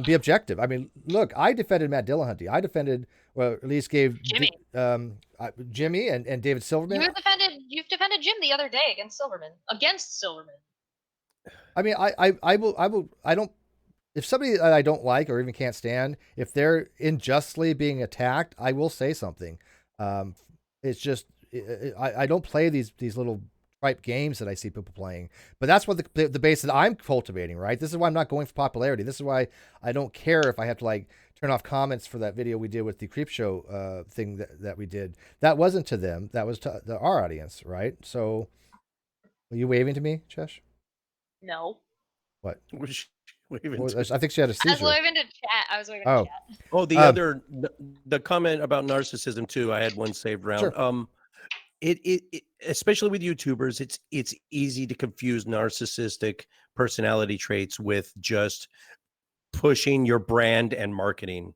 be objective. I mean, look, I defended Matt Dillahunty. I defended, well, at least gave Jimmy. Jimmy and David Silverman. You've defended Jim the other day against Silverman. I mean, I don't. If somebody that I don't like or even can't stand, if they're unjustly being attacked, I will say something. It's just I don't play these little tripe games that I see people playing, but that's what the base that I'm cultivating, right? This is why I'm not going for popularity. This is why I don't care if I have to turn off comments for that video we did with the creep show thing that we did. That wasn't to them. That was to our audience, right? So, are you waving to me, Chesh? No. What? Waving I think she had a seizure. I was waving to chat. Oh, the comment about narcissism too. I had one saved round. Sure. It especially with YouTubers, it's easy to confuse narcissistic personality traits with just pushing your brand and marketing.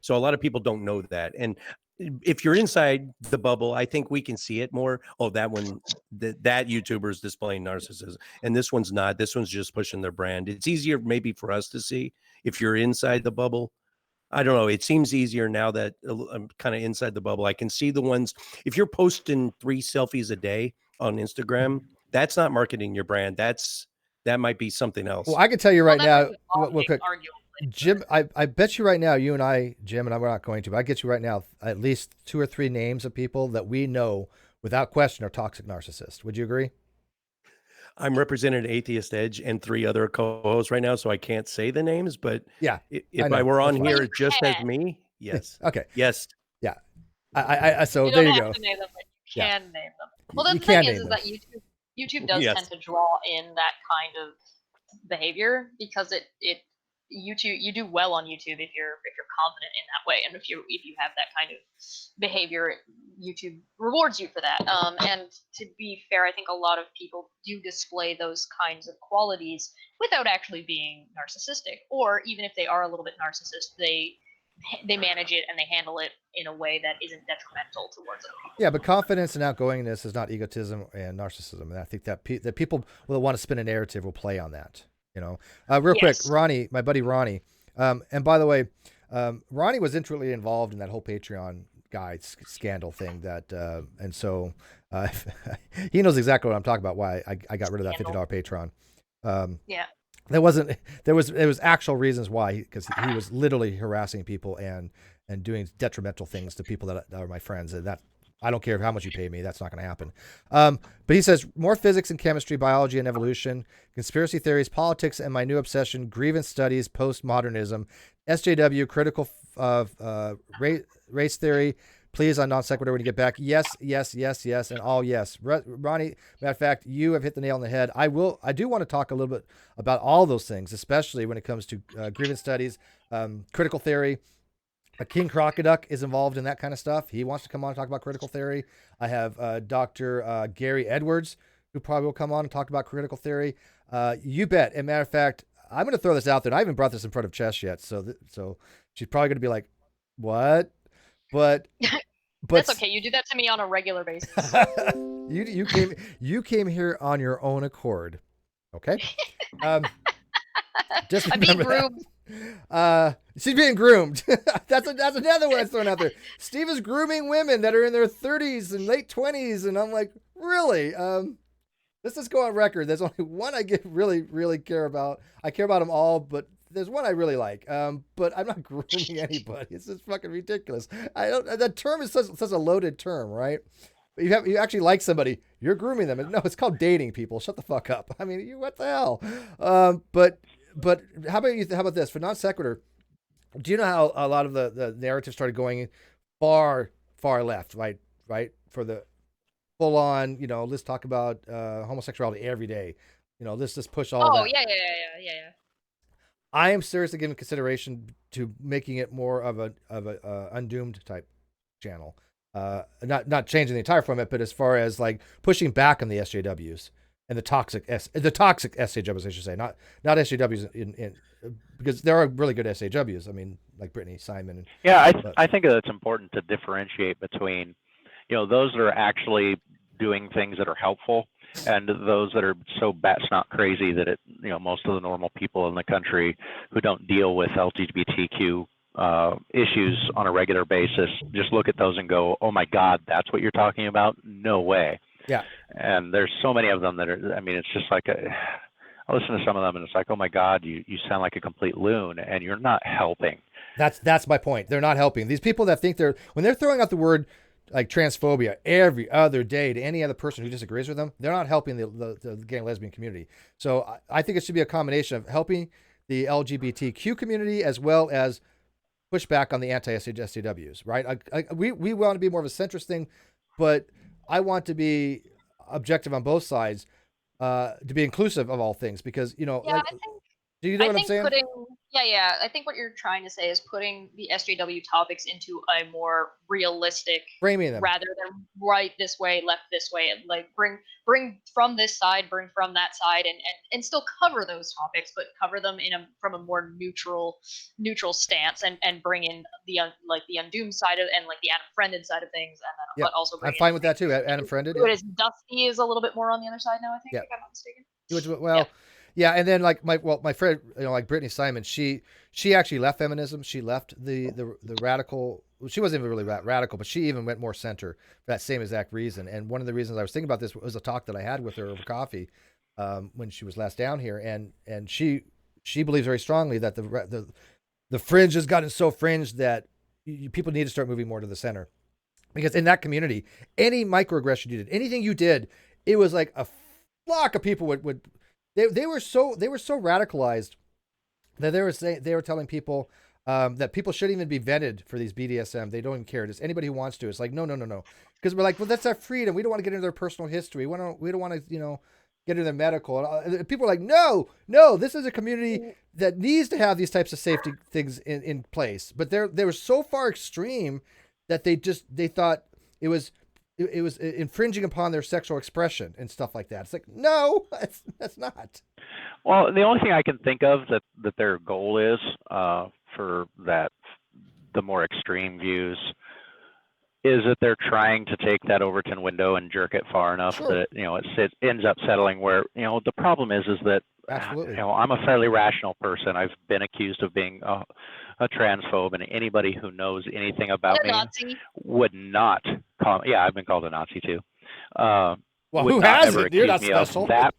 So a lot of people don't know that. And if you're inside the bubble, I think we can see it more. Oh, that one, that YouTuber is displaying narcissism, and this one's not. This one's just pushing their brand. It's easier maybe for us to see if you're inside the bubble. I don't know. It seems easier now that I'm kind of inside the bubble. I can see the ones, if you're posting 3 selfies a day on Instagram, that's not marketing your brand. That might be something else. Well, I can tell you right now, real quick, Jim, I bet you right now, you and I, Jim, and we're not going to, but I get you right now at least 2 or 3 names of people that we know without question are toxic narcissists. Would you agree? I'm representing Atheist Edge and 3 other co-hosts right now, so I can't say the names, but yeah, if I were on here just as me, yes. Okay. Yes. Yeah. So there you go. To name them, but you can name them. Well, the You thing can is name that YouTube does tend to draw in that kind of behavior because you do well on YouTube if you're confident in that way, and if you have that kind of behavior, YouTube rewards you for that. And to be fair, I think a lot of people do display those kinds of qualities without actually being narcissistic, or even if they are a little bit narcissist, they manage it and they handle it in a way that isn't detrimental towards other people. Yeah, but confidence and outgoingness is not egotism and narcissism, and I think that people will want to spin a narrative will play on that. Real quick, Ronnie, my buddy Ronnie, and by the way, Ronnie was intimately involved in that whole Patreon guide scandal thing and so he knows exactly what I'm talking about. Why I got rid of that $50 Patreon. There was actual reasons why, because he was literally harassing people and doing detrimental things to people that are my friends, and that I don't care how much you pay me, that's not going to happen. But he says more physics and chemistry, biology and evolution, conspiracy theories, politics, and my new obsession: grievance studies, postmodernism, SJW, critical race theory. Please, on NonSequitur when you get back. Yes, and all yes. Ronnie, matter of fact, you have hit the nail on the head. I do want to talk a little bit about all those things, especially when it comes to grievance studies, critical theory. King Crocoduck is involved in that kind of stuff. He wants to come on and talk about critical theory. I have Dr. Gary Edwards, who probably will come on and talk about critical theory. You bet. And matter of fact, I'm going to throw this out there. And I haven't brought this in front of Chess yet, so she's probably going to be like, "What?" But that's okay. You do that to me on a regular basis. you came here on your own accord, okay? Just I'm being groomed. She's being groomed. that's another one that's thrown out there. Steve is grooming women that are in their 30s and late 20s, and I'm like, really? Let's just go on record. There's only one I really, really care about. I care about them all, but there's one I really like, but I'm not grooming anybody. It's just fucking ridiculous. I don't. That term is such a loaded term, right? You actually like somebody, you're grooming them. No, it's called dating. People, shut the fuck up. I mean, what the hell? But how about this for non-sequitur? Do you know how a lot of the narrative started going far left, right? For the full on, let's talk about homosexuality every day. Let's just push all that. Oh, yeah. I am seriously giving consideration to making it more of a undoomed type channel. Not changing the entire format, but as far as like pushing back on the SJWs and the toxic SJWs, I should say, not SJWs in because there are really good SJWs. I mean, like Brittany, Simon. Yeah, I think that it's important to differentiate between, those that are actually doing things that are helpful and those that are so bat-snot crazy that most of the normal people in the country who don't deal with LGBTQ issues on a regular basis just look at those and go, oh my God, that's what you're talking about? No way. Yeah. And there's so many of them that are, I mean, it's just like, I listen to some of them and it's like, oh my God, you sound like a complete loon and you're not helping. That's my point. They're not helping. These people that think when they're throwing out the word like transphobia every other day to any other person who disagrees with them, they're not helping the gay and lesbian community. So I think it should be a combination of helping the LGBTQ community as well as push back on the anti-SJWs, right? We want to be more of a centrist thing, but I want to be objective on both sides, to be inclusive of all things, because Yeah, like, I think. do you know what I'm saying? I think what you're trying to say is putting the SJW topics into a more realistic Framing them rather than right this way, left this way, and like bring from this side, bring from that side, and still cover those topics, but cover them from a more neutral stance, and bring in the undoomed side of and like the Adam Friended side of things, and then but also bring I'm fine with that too. Adam Friended. It is Dusty is a little bit more on the other side now, I think, Yeah. if I'm not mistaken. Yeah, and then like my friend, like Brittany Simon, she actually left feminism. She left the radical. She wasn't even really radical, but she even went more center for that same exact reason. And one of the reasons I was thinking about this was a talk that I had with her over coffee when she was last down here, and she believes very strongly that the fringe has gotten so fringe that people need to start moving more to the center, because in that community, any microaggression you did, anything you did, it was like a flock of people would. They were so radicalized that they were telling people that people shouldn't even be vetted for these BDSM. They don't even care. Just anybody who wants to. It's like no, because we're like, well, that's our freedom. We don't want to get into their personal history. We don't want to get into their medical. And people are like, no, this is a community that needs to have these types of safety things in place. But they were so far extreme that they thought it was infringing upon their sexual expression and stuff like that. It's like, no, that's not. Well, the only thing I can think of that their goal is for the more extreme views is that they're trying to take that Overton window and jerk it far enough that it ends up settling where the problem is that absolutely. I'm a fairly rational person. I've been accused of being a transphobe, and anybody who knows anything about me would not call. Yeah, I've been called a Nazi too. Well, who hasn't? You're not special. That.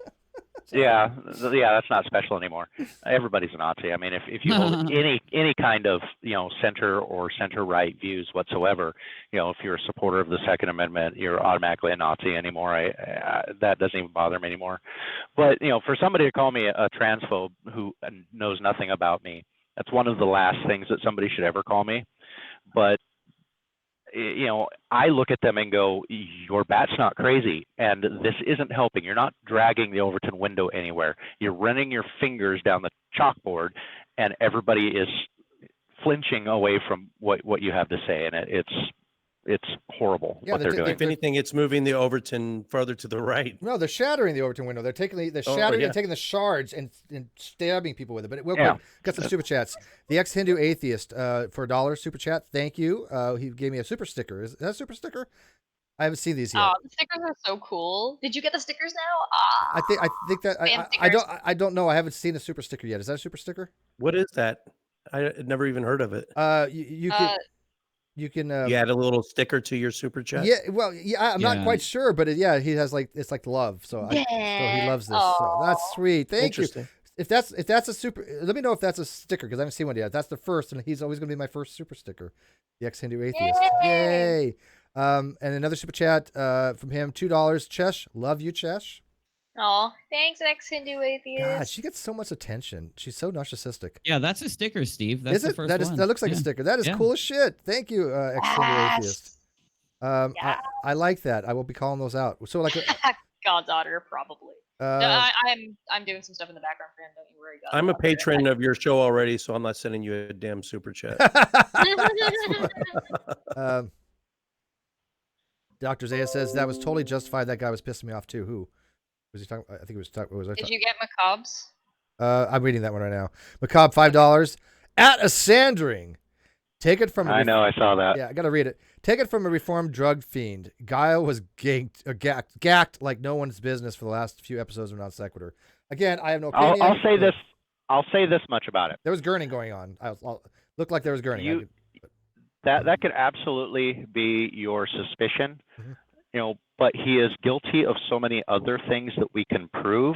Yeah, that's not special anymore. Everybody's a Nazi. I mean, if you hold any kind of center or center right views whatsoever, if you're a supporter of the Second Amendment, you're automatically a Nazi anymore. That doesn't even bother me anymore. But for somebody to call me a transphobe who knows nothing about me, that's one of the last things that somebody should ever call me. But I look at them and go, your bat's not crazy, and this isn't helping. You're not dragging the Overton window anywhere. You're running your fingers down the chalkboard, and everybody is flinching away from what you have to say, and it's horrible what they're doing. If anything, it's moving the Overton further to the right. No, they're shattering the Overton window. They're taking and taking the shards and stabbing people with it. But got some super chats. The ex-Hindu atheist for $1 super chat. Thank you. He gave me a super sticker. Is that a super sticker? I haven't seen these yet. The stickers are so cool. Did you get the stickers now? I think that I don't know. I haven't seen a super sticker yet. Is that a super sticker? What is that? I had never even heard of it. You can you add a little sticker to your super chat. Yeah, well, I'm not quite sure, but he has it's like love. So he loves this. So that's sweet. Thank you. if that's a super, let me know if that's a sticker because I haven't seen one yet. That's the first, and he's always going to be my first super sticker. The ex-Hindu atheist. Yay! And another super chat from him, $2. Chesh, love you, Chesh. Oh, thanks, ex-Hindu atheist. God, she gets so much attention. She's so narcissistic. Yeah, that's a sticker, Steve. That's the first one. That looks like a sticker. That is cool as shit. Thank you, ex-Hindu atheist. I like that. I will be calling those out. So like goddaughter, probably. No, I'm doing some stuff in the background for him. Don't you worry. I'm a patron of your show already, so I'm not sending you a damn super chat. Dr. Zaya says that was totally justified. That guy was pissing me off too. Who was he talking? I think he was talking. Did you get Macabre's? I'm reading that one right now. Macabre, $5 at a Sandring. Take it from. I know, I saw that. Yeah, I gotta read it. Take it from a reformed drug fiend. Guile was gacked like no one's business for the last few episodes of NonSequitur. Again, I have no opinion. I'll say this. I'll say this much about it. There was gurning going on. Looked like there was gurning. That could absolutely be your suspicion, but he is guilty of so many other things that we can prove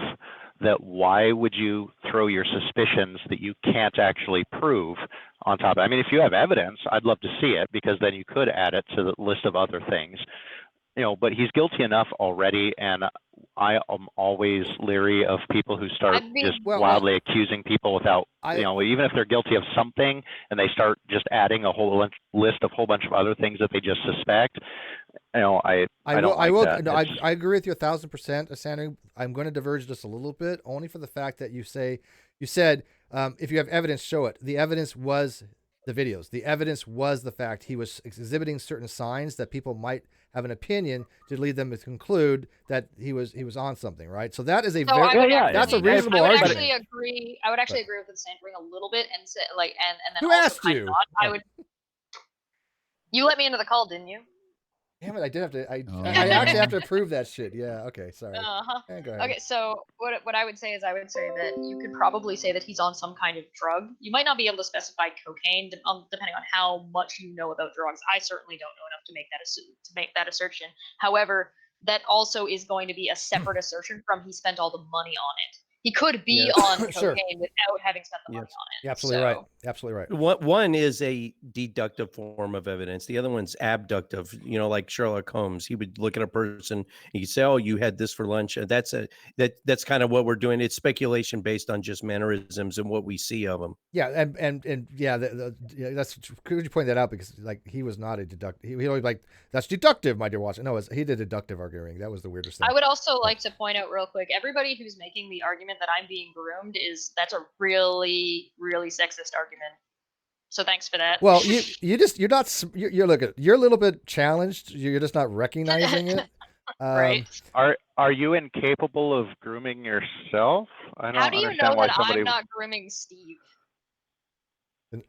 that why would you throw your suspicions that you can't actually prove on top of it? I mean, if you have evidence, I'd love to see it because then you could add it to the list of other things. But he's guilty enough already, and I am always leery of people who start wildly accusing people without, even if they're guilty of something and they start just adding a whole list of a whole bunch of other things that they just suspect. I agree with you 1,000%, Sandra. I'm going to diverge just a little bit, only for the fact that you said if you have evidence, show it. The evidence was the videos. The evidence was the fact he was exhibiting certain signs that people might have an opinion to lead them to conclude that he was on something, right? So that is that's a reasonable argument. I would actually agree with the Sandring a little bit and say and then who also asked you? Not. I would. You let me into the call, didn't you? Damn it! I did have to. I actually have to approve that shit. Yeah. Okay. Sorry. Go ahead. Okay. So what I would say is I would say that you could probably say that he's on some kind of drug. You might not be able to specify cocaine, depending on how much you know about drugs. I certainly don't know enough to make that assertion. However, that also is going to be a separate assertion from he spent all the money on it. He could be on cocaine without having spent the money on it. You're absolutely right. Absolutely right. One is a deductive form of evidence. The other one's abductive. Like Sherlock Holmes, he would look at a person and he'd say, "Oh, you had this for lunch." And that's kind of what we're doing. It's speculation based on just mannerisms and what we see of them. Yeah, and yeah, that's could you point that out because he was not a deductive. He always that's deductive, my dear Watson. No, he did deductive arguing. That was the weirdest thing. I would also like to point out real quick, everybody who's making the argument that I'm being groomed that's a really, really sexist argument. So thanks for that. Well, you're a little bit challenged. You're just not recognizing it. Right. Are you incapable of grooming yourself? I don't How do you understand know why that somebody... I'm not grooming Steve?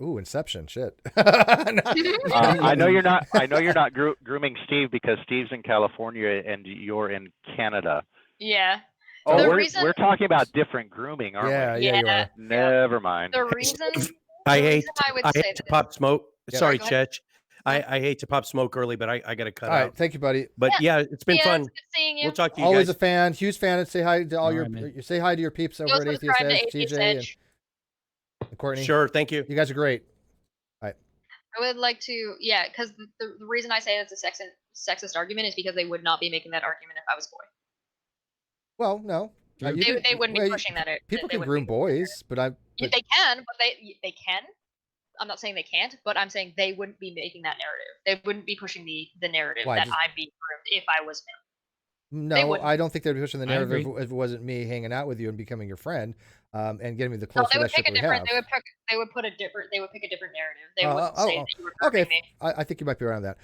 Ooh, Inception, shit. I know you're not. I know you're not grooming Steve because Steve's in California and you're in Canada. Yeah. Oh, we're talking about different grooming, aren't we? Yeah, you are. Never mind. The reason I hate to pop smoke. Yeah. Sorry, Chech. I hate to pop smoke early, but I got to cut out. All right, thank you, buddy. But yeah, it's been fun. It's good seeing you. We'll talk to you Always guys. a fan, huge fan, and say hi to say hi to your peeps over at Atheist Edge, TJ and Courtney. Sure, thank you. You guys are great. All right. I would like to, because the reason I say it's a sexist argument is because they would not be making that argument if I was a boy. Well, no. They wouldn't be pushing that out. People can groom boys, but they can, but they can. I'm not saying they can't, but I'm saying they wouldn't be making that narrative. They wouldn't be pushing the narrative that I'm being groomed if I was him. No, I don't think they'd be pushing the narrative if it wasn't me hanging out with you and becoming your friend, and getting me the close relationship we have. They would pick a different narrative. They wouldn't say that you were grooming me. I think you might be around that.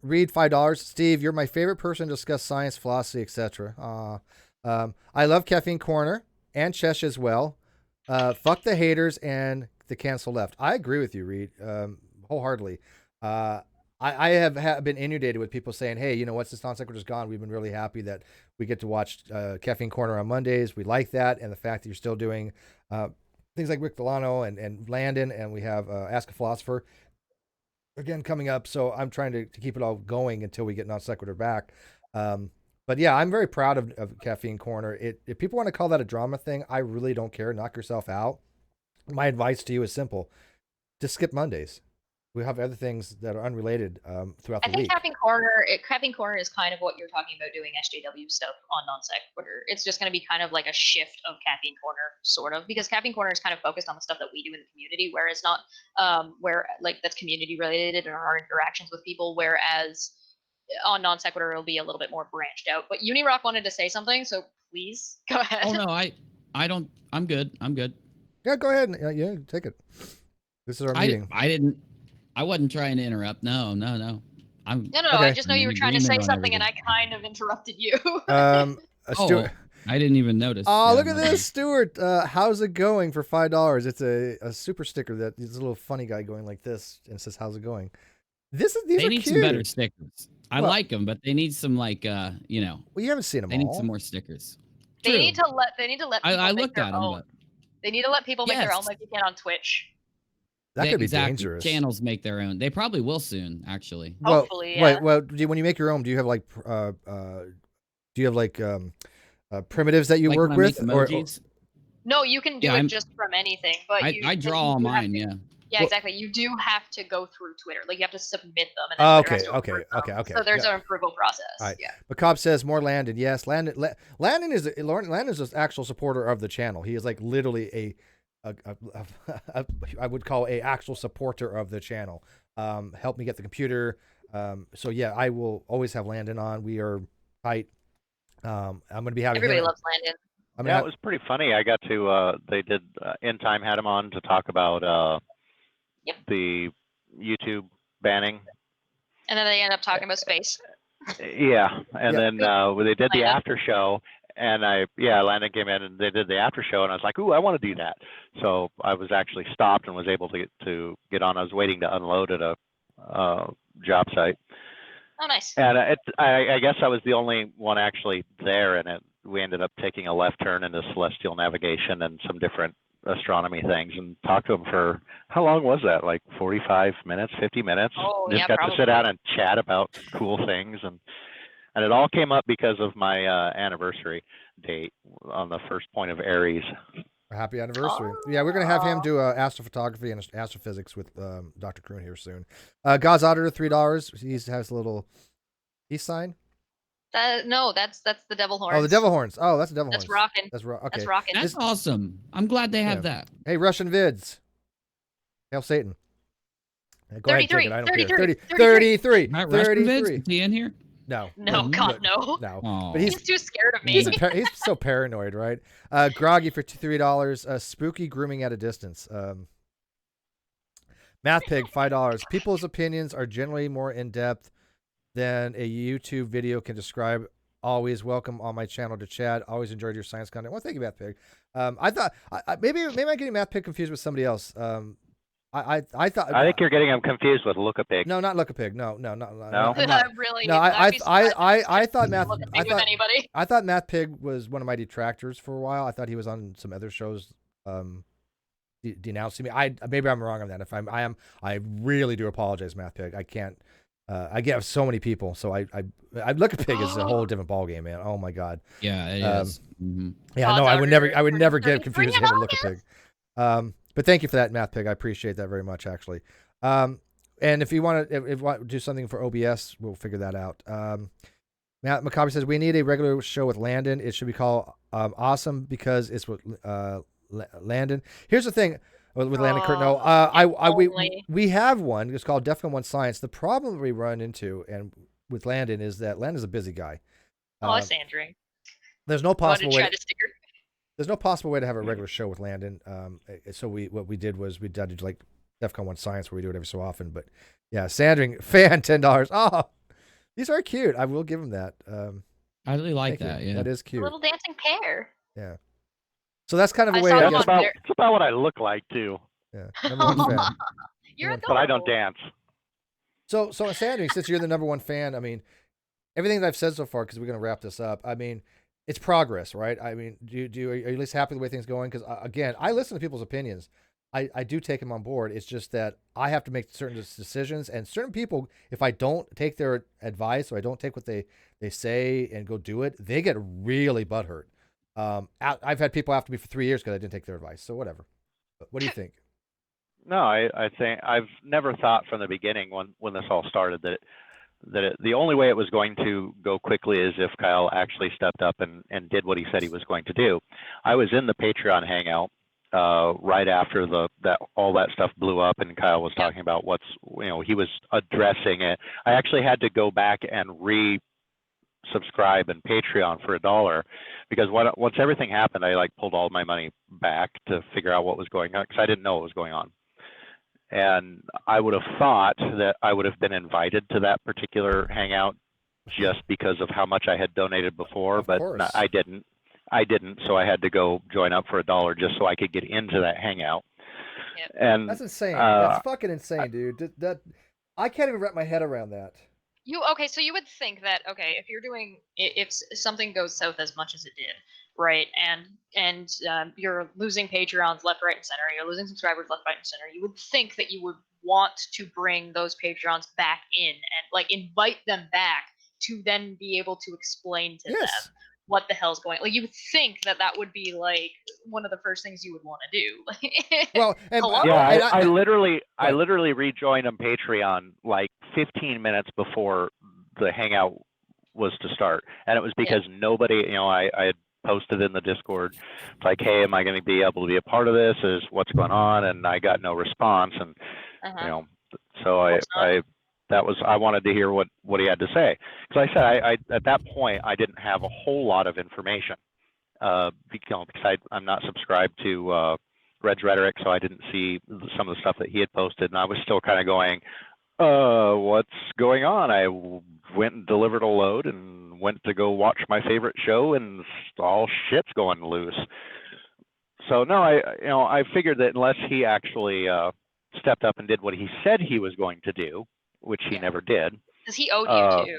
Read $5. Steve, you're my favorite person to discuss science, philosophy, etc. I love Caffeine Corner and Chesh as well. Fuck the haters and the cancel left. I agree with you, Reed, wholeheartedly. I have been inundated with people saying, "Hey, you know what? Since NonSequitur's gone, we've been really happy that we get to watch Caffeine Corner on Mondays. We like that, and the fact that you're still doing things like Rick Delano and Landon, and we have Ask a Philosopher again coming up. So I'm trying to keep it all going until we get NonSequitur back. But yeah, I'm very proud of Caffeine Corner. If people want to call that a drama thing, I really don't care. Knock yourself out. My advice to you is simple: just skip Mondays. We have other things that are unrelated throughout the I think week. Caffeine Corner is kind of what you're talking about doing SJW stuff on NonSequitur. It's just going to be kind of like a shift of Caffeine Corner, sort of, because Caffeine Corner is kind of focused on the stuff that we do in the community, whereas not where like that's community related and our interactions with people, whereas on NonSequitur it'll be a little bit more branched out. But Unirock wanted to say something, so please go ahead. Oh no, I don't. I'm good. I'm good. Yeah, go ahead. Yeah, take it. This is our meeting. I wasn't trying to interrupt. No. No. Okay. I just know I'm you in were trying to say agreement on something, and I kind of interrupted you. Stuart. I didn't even notice. Oh, Yeah, look at my this, Stuart. How's it going for $5? It's a super sticker that is a little funny guy going like this and says, "How's it going?" These They are need cute. some better stickers. I Well- like them, but they need some like Well, you haven't seen them they all. need some more stickers. They True. need to let people I make looked their at them, own. but They need to let people make their own Yes. like you can on Twitch. That could be exactly. dangerous. Channels make their own. They probably will soon, actually. Well, Hopefully, yeah. wait. Well, when you make your own, do you have like primitives that you Like work when I make with, or emojis. No, you can do Yeah, it just from anything, but I draw all mine. Yeah. Yeah, Well- exactly. You do have to go through Twitter. Like you have to submit them, and then Oh, Twitter has to okay. approve them. So there's an approval process. All right. Yeah. Macabre says more Landon. Yes, Landon is an actual supporter of the channel. He is like literally I would call a actual supporter of the channel. Helped me get the computer. So yeah, I will always have Landon on. We are tight. I'm going to be having Everybody him. loves Landon. Yeah, it was pretty funny. I got to, they did, In Time had him on to talk about the YouTube banning. And then they end up talking about space. Yeah, and Yeah. then they did the Landon. after show, and Landon came in and they did the after show, and I was like, ooh, I want to do that. So I was actually stopped and was able to get on. I was waiting to unload at a job site. Oh, nice. And I guess I was the only one actually there, and we ended up taking a left turn into celestial navigation and some different astronomy things, and talked to him for, how long was that? Like 45 minutes, 50 minutes? Oh, Just yeah, got probably. to sit down and chat about cool things, and it all came up because of my anniversary date on the first point of Aries. Happy anniversary. Yeah, we're going to have him do astrophotography and astrophysics with Dr. Kroon here soon. God's Auditor, $3. He has a little peace sign. No, that's the devil horns. Oh, the devil horns. Oh, that's the devil That's horns. rocking. That's okay. That's rocking. That's awesome. I'm glad they have that. Hey, Russian vids. Hail Satan. Go ahead, take it. I don't care. 33. Right, Russian 33. Vids, is he in here? No. No, God, no. No. Oh. But He's too scared of me. he's so paranoid, right? Groggy for $3. Spooky grooming at a distance. Math Pig, $5. People's opinions are generally more in depth than a YouTube video can describe. Always welcome on my channel to chat. Always enjoyed your science content. Well, thank you, Math Pig. I thought maybe I'm getting Math Pig confused with somebody else. I thought. I think you're getting him confused with Look a Pig. No, not Look a Pig. No. No? Really? No, I thought Math. With anybody. I thought Math Pig was one of my detractors for a while. I thought he was on some other shows, denouncing me. Maybe I'm wrong on that. If I really do apologize, Math Pig. I can't. I get so many people, so I Look a Pig is a whole different ballgame, man. Oh my god. Yeah, it is. Mm-hmm. Yeah, no, I would never get confused with him and Look a Pig. But thank you for that, Math Pig. I appreciate that very much, actually. And if you want to do something for OBS, we'll figure that out. Matt Macabre says we need a regular show with Landon. It should be called Awesome because it's with Landon. Here's the thing with Landon Curtin. We have one. It's called Defcon 1 Science. The problem that we run into and with Landon is that Landon's a busy guy. Sandring. There's no possible way. Try to sticker. There's no possible way to have a regular show with Landon. So what we did was we did like DEFCON 1 Science where we do it every so often. But yeah, Sandring, fan, $10. Oh, these are cute. I will give him that. I really like that. Yeah, that is cute. A little dancing pear. Yeah. So that's kind of a way. It's about what I look like too. Yeah. Number one fan. You're adorable. But I don't dance. So Sandring, since you're the number one fan, I mean, everything that I've said so far, because we're going to wrap this up. I mean, it's progress, right? I mean, are you at least happy with the way things are going? Because again, I listen to people's opinions. I do take him on board. It's just that I have to make certain decisions, and certain people, if I don't take their advice or I don't take what they say and go do it, they get really butthurt. I've had people after me for 3 years because I didn't take their advice. So whatever. But what do you think? No, I think I've never thought from the beginning when this all started that the only way it was going to go quickly is if Kyle actually stepped up and did what he said he was going to do. I was in the Patreon hangout right after all that stuff blew up, and Kyle was talking about he was addressing it. I actually had to go back and subscribe and Patreon for $1 because once everything happened, I pulled all my money back to figure out what was going on because I didn't know what was going on. And I would have thought that I would have been invited to that particular hangout just because of how much I had donated before, but I didn't. So I had to go join up for $1 just so I could get into that hangout. Yep. And that's insane. That's fucking insane, dude. I can't even wrap my head around that. So you would think that if something goes south as much as it did, right, and you're losing Patreons left, right, and center, you're losing subscribers left, right, and center, you would think that you would want to bring those Patreons back in and invite them back to then be able to explain to them what the hell's going on. You would think that would be one of the first things you would want to do. Well, I literally rejoined on Patreon 15 minutes before the hangout was to start, and it was because nobody, I had posted in the Discord hey, am I going to be able to be a part of this? Is what's going on? And I got no response, and so I wanted to hear what he had to say, because I said I at that point I didn't have a whole lot of information because I'm not subscribed to Red's Rhetoric, so I didn't see some of the stuff that he had posted, and I was still kind of going, what's going on? I went and delivered a load and went to go watch my favorite show, and all shit's going loose. So no, I figured that unless he actually stepped up and did what he said he was going to do, which he never did. Because he owed you too.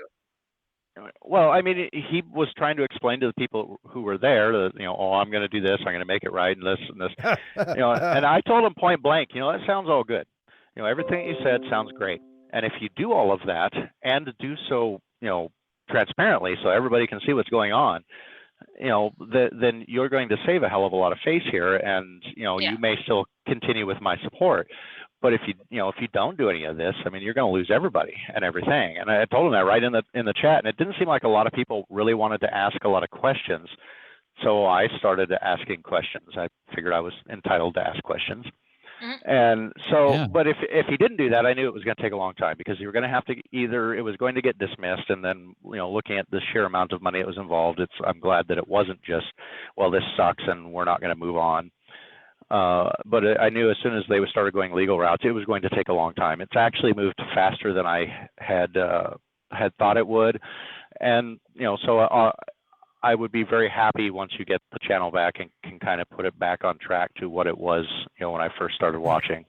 Well, I mean, he was trying to explain to the people who were there that, I'm going to do this, I'm going to make it right, and this and this, and I told him point blank, that sounds all good. Everything you said sounds great. And if you do all of that and do so, transparently, so everybody can see what's going on, then you're going to save a hell of a lot of face here, and you may still continue with my support. But if you don't do any of this, I mean, you're going to lose everybody and everything. And I told him that right in the chat, and it didn't seem like a lot of people really wanted to ask a lot of questions. So I started asking questions. I figured I was entitled to ask questions. Mm-hmm. And so, but if he didn't do that, I knew it was going to take a long time, because you were going to have to it was going to get dismissed, and then looking at the sheer amount of money that was involved, I'm glad that it wasn't just, well, this sucks and we're not going to move on. But I knew as soon as they started going legal routes, it was going to take a long time. It's actually moved faster than I had thought it would, and so I would be very happy once you get the channel back and can kind of put it back on track to what it was, when I first started watching,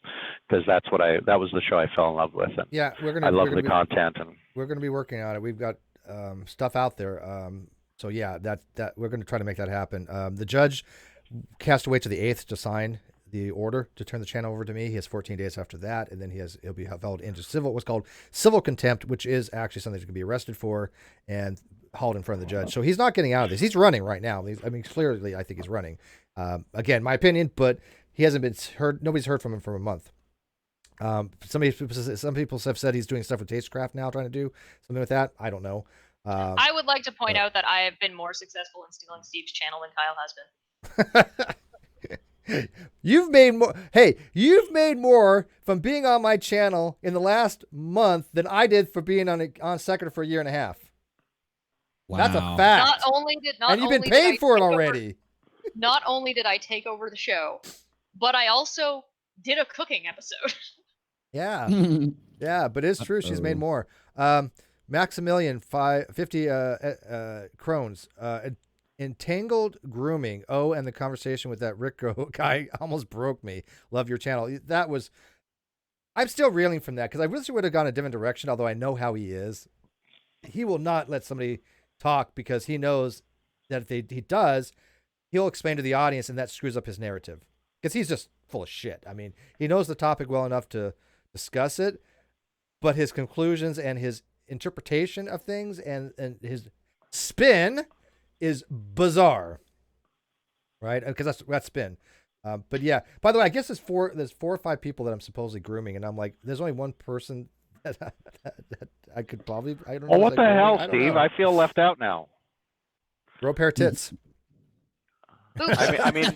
because that was the show I fell in love with, and I love the content, and we're going to be working on it. We've got stuff out there, so yeah, that we're going to try to make that happen. The judge has to wait to the 8th to sign the order to turn the channel over to me. He has 14 days after that, and then he'll be held into what's called civil contempt, which is actually something that can be arrested for and hauled in front of the judge. So he's not getting out of this. He's running right now. Clearly, I think he's running. Again, my opinion, but he hasn't been heard. Nobody's heard from him for a month. Some people have said he's doing stuff with Tastecraft now, trying to do something with that. I don't know. I would like to point out that I have been more successful in stealing Steve's channel than Kyle has been. You've made more. Hey, you've made more from being on my channel in the last month than I did for being on Sequitur for a year and a half. Wow. That's a fact. And you've been paid for it already. Not only did I take over the show, but I also did a cooking episode. Yeah. Yeah, but it's true. She's made more. Maximilian, 50 crones. Entangled grooming. Oh, and the conversation with that Rick guy almost broke me. Love your channel. I'm still reeling from that, because I wish he would have gone a different direction, although I know how he is. He will not let somebody talk, because he knows that if he does, he'll explain to the audience, and that screws up his narrative, because he's just full of shit. I mean, he knows the topic well enough to discuss it, but his conclusions and his interpretation of things and his spin is bizarre, right? Because that's spin. But yeah, by the way, I guess there's 4 or 5 people that I'm supposedly grooming, and I'm like, there's only one person that I could probably, I don't know. Well, what the hell, Steve? I feel left out now. Grow a pair of tits. I mean,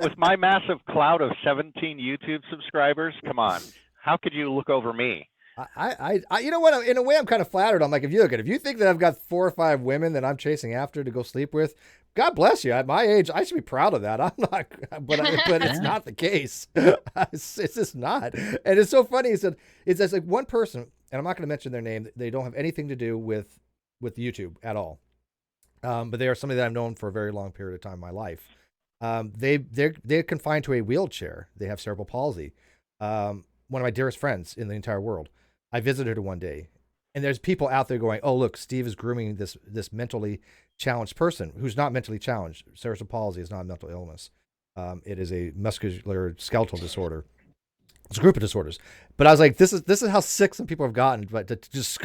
with my massive cloud of 17 YouTube subscribers, come on, how could you look over me? I you know what? In a way, I'm kind of flattered. I'm like, if you think that I've got 4 or 5 women that I'm chasing after to go sleep with, God bless you. At my age, I should be proud of that. I'm not, but it's not the case. It's just not. And it's so funny. He said, it's like one person, and I'm not going to mention their name. They don't have anything to do with YouTube at all. But they are somebody that I've known for a very long period of time in my life. They're confined to a wheelchair. They have cerebral palsy. One of my dearest friends in the entire world. I visited her one day, and there's people out there going, "Oh, look, Steve is grooming this mentally challenged person who's not mentally challenged. Cerebral palsy is not a mental illness. It is a muscular skeletal disorder. It's a group of disorders." But I was like, this is how sick some people have gotten. But to just